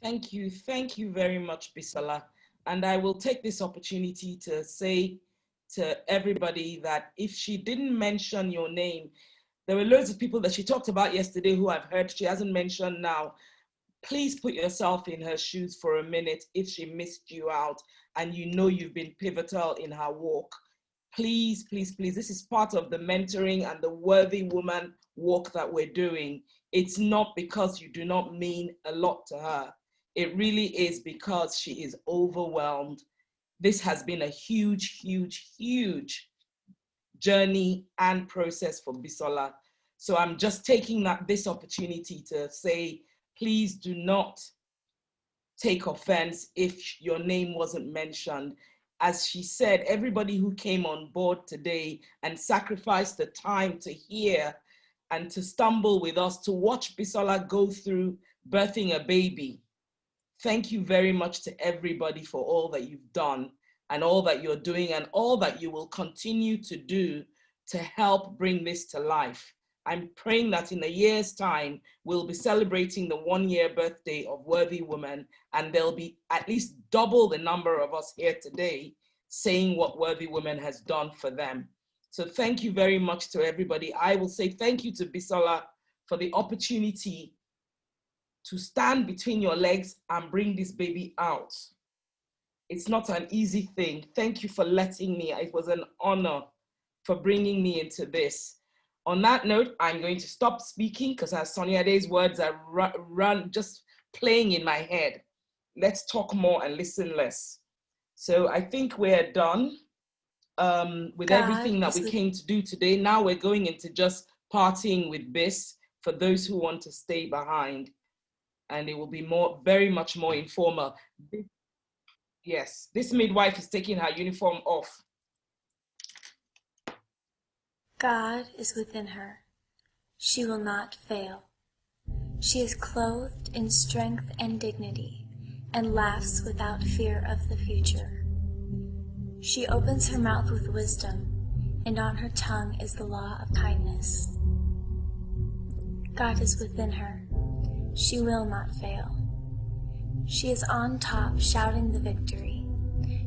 Thank you. Thank you very much, Bisola. And I will take this opportunity to say to everybody that if she didn't mention your name, there were loads of people that she talked about yesterday who I've heard she hasn't mentioned now. Please put yourself in her shoes for a minute if she missed you out and you know you've been pivotal in her walk. Please, please, please, this is part of the mentoring and the Worthy Woman walk that we're doing. It's not because you do not mean a lot to her. It really is because she is overwhelmed. This has been a huge, huge, huge journey and process for Bisola. So I'm just taking this opportunity to say, please do not take offense if your name wasn't mentioned. As she said, everybody who came on board today and sacrificed the time to hear and to stumble with us, to watch Bisola go through birthing a baby. Thank you very much to everybody for all that you've done and all that you're doing and all that you will continue to do to help bring this to life. I'm praying that in a year's time, we'll be celebrating the 1-year birthday of Worthy Women, and there'll be at least double the number of us here today saying what Worthy Women has done for them. So thank you very much to everybody. I will say thank you to Bisola for the opportunity to stand between your legs and bring this baby out. It's not an easy thing. Thank you for letting me. It was an honor for bringing me into this. On that note, I'm going to stop speaking because as Sonia Day's words are just playing in my head. Let's talk more and listen less. So I think we're done with everything that we came to do today. Now we're going into just partying with Bis for those who want to stay behind. And it will be very much more informal. Yes, this midwife is taking her uniform off. God is within her. She will not fail. She is clothed in strength and dignity, and laughs without fear of the future. She opens her mouth with wisdom, and on her tongue is the law of kindness. God is within her. She will not fail. She is on top, shouting the victory.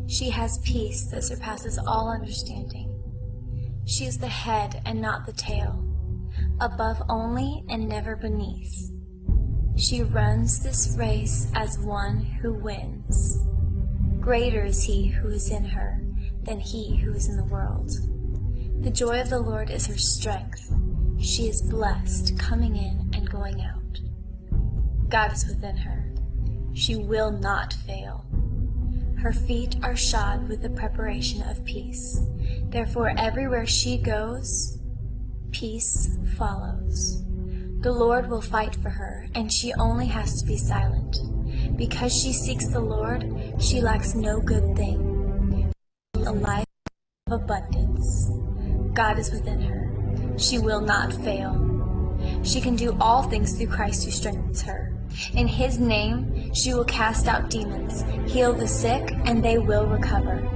She has peace that surpasses all understanding. She is the head and not the tail, above only and never beneath. She runs this race as one who wins. Greater is he who is in her than he who is in the world. The joy of the Lord is her strength. She is blessed, coming in and going out. God is within her. She will not fail. Her feet are shod with the preparation of peace. Therefore, everywhere she goes, peace follows. The Lord will fight for her, and she only has to be silent. Because she seeks the Lord, she lacks no good thing. A life of abundance. God is within her. She will not fail. She can do all things through Christ who strengthens her. In his name, she will cast out demons, heal the sick, and they will recover.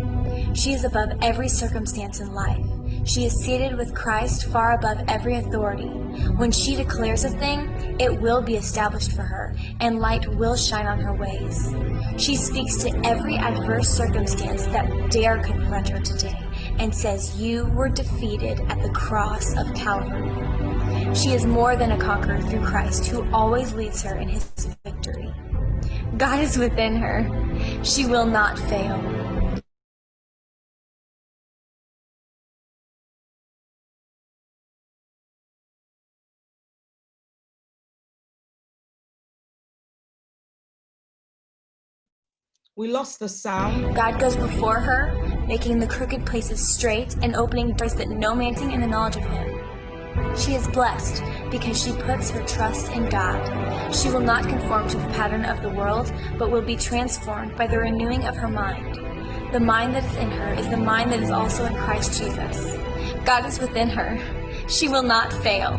She is above every circumstance in life. She is seated with Christ far above every authority. When she declares a thing, it will be established for her, and light will shine on her ways. She speaks to every adverse circumstance that dare confront her today, and says you were defeated at the cross of Calvary. She is more than a conqueror through Christ, who always leads her in his victory. God is within her. She will not fail. We lost the sound. God goes before her, making the crooked places straight and opening doors that no man can in the knowledge of him. She is blessed because she puts her trust in God. She will not conform to the pattern of the world, but will be transformed by the renewing of her mind. The mind that is in her is the mind that is also in Christ Jesus. God is within her. She will not fail.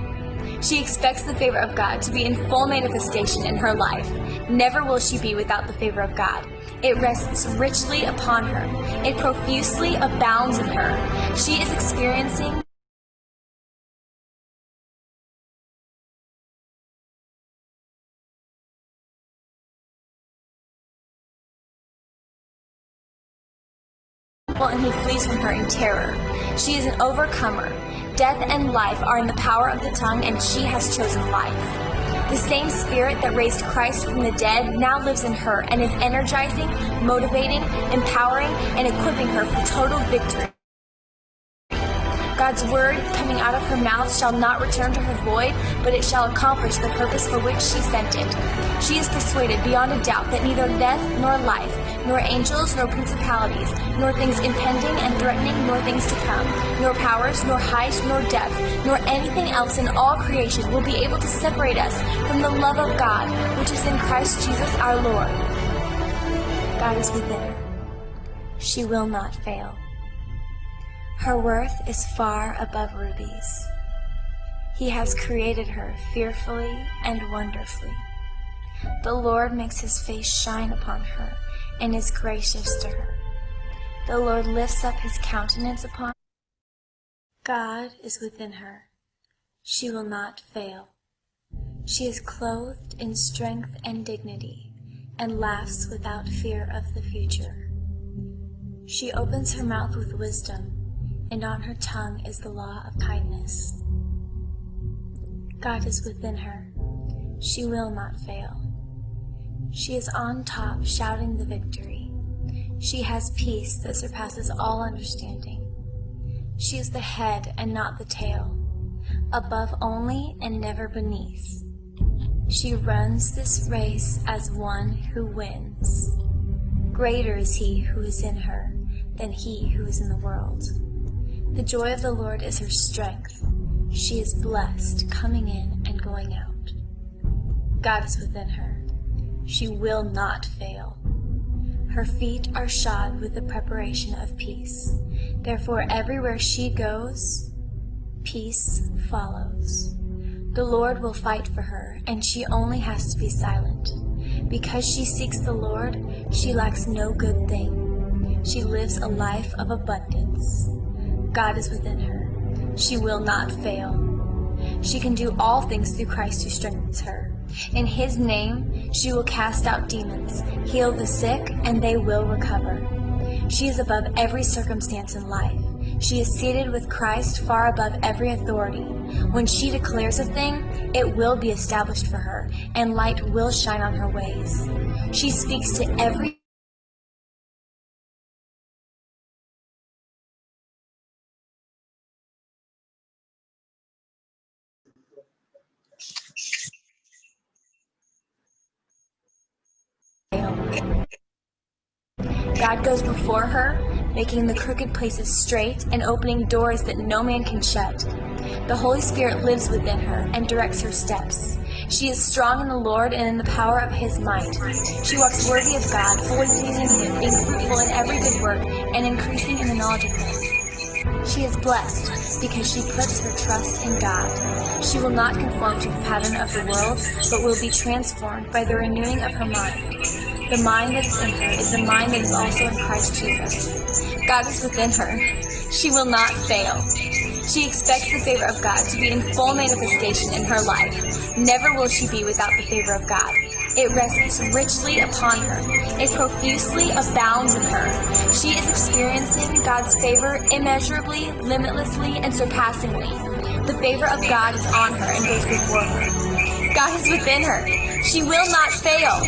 She expects the favor of God to be in full manifestation in her life. Never will she be without the favor of God. It rests richly upon her. It profusely abounds in her. She is experiencing and he flees from her in terror. She is an overcomer. Death and life are in the power of the tongue, and she has chosen life. The same spirit that raised Christ from the dead now lives in her and is energizing, motivating, empowering, and equipping her for total victory. God's word coming out of her mouth shall not return to her void, but it shall accomplish the purpose for which she sent it. She is persuaded beyond a doubt that neither death nor life, nor angels, nor principalities, nor things impending and threatening, nor things to come, nor powers, nor height, nor depth, nor anything else in all creation will be able to separate us from the love of God, which is in Christ Jesus our Lord. God is within her. She will not fail. Her worth is far above rubies. He has created her fearfully and wonderfully. The Lord makes his face shine upon her and is gracious to her. The Lord lifts up his countenance upon her. God is within her. She will not fail. She is clothed in strength and dignity and laughs without fear of the future. She opens her mouth with wisdom, and on her tongue is the law of kindness. God is within her. She will not fail. She is on top, shouting the victory. She has peace that surpasses all understanding. She is the head and not the tail, above only and never beneath. She runs this race as one who wins. Greater is he who is in her than he who is in the world. The joy of the Lord is her strength. She is blessed, coming in and going out. God is within her. She will not fail. Her feet are shod with the preparation of peace. Therefore, everywhere she goes, peace follows. The Lord will fight for her, and she only has to be silent. Because she seeks the Lord, she lacks no good thing. She lives a life of abundance. God is within her. She will not fail. She can do all things through Christ who strengthens her. In his name, she will cast out demons, heal the sick, and they will recover. She is above every circumstance in life. She is seated with Christ far above every authority. When she declares a thing, it will be established for her, and light will shine on her ways. She speaks to every God goes before her, making the crooked places straight and opening doors that no man can shut. The Holy Spirit lives within her and directs her steps. She is strong in the Lord and in the power of his might. She walks worthy of God, fully pleasing him, being fruitful in every good work and increasing in the knowledge of him. She is blessed because she puts her trust in God. She will not conform to the pattern of the world, but will be transformed by the renewing of her mind. The mind that is in her is the mind that is also in Christ Jesus. God is within her. She will not fail. She expects the favor of God to be in full manifestation in her life. Never will she be without the favor of God. It rests richly upon her. It profusely abounds in her. She is experiencing God's favor immeasurably, limitlessly, and surpassingly. The favor of God is on her and goes before her. God is within her. She will not fail.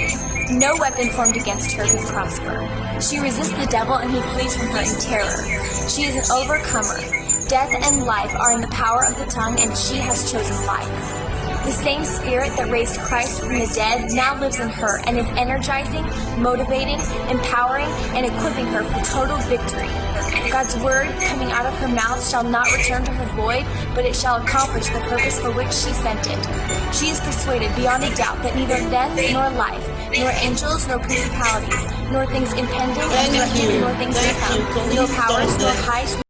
No weapon formed against her can prosper. She resists the devil and he flees from her in terror. She is an overcomer. Death and life are in the power of the tongue, and she has chosen life. The same spirit that raised Christ from the dead now lives in her and is energizing, motivating, empowering, and equipping her for total victory. God's word coming out of her mouth shall not return to her void, but it shall accomplish the purpose for which she sent it. She is persuaded beyond a doubt that neither death nor life, nor angels nor principalities, nor things impending, nor things to come, nor powers, nor height,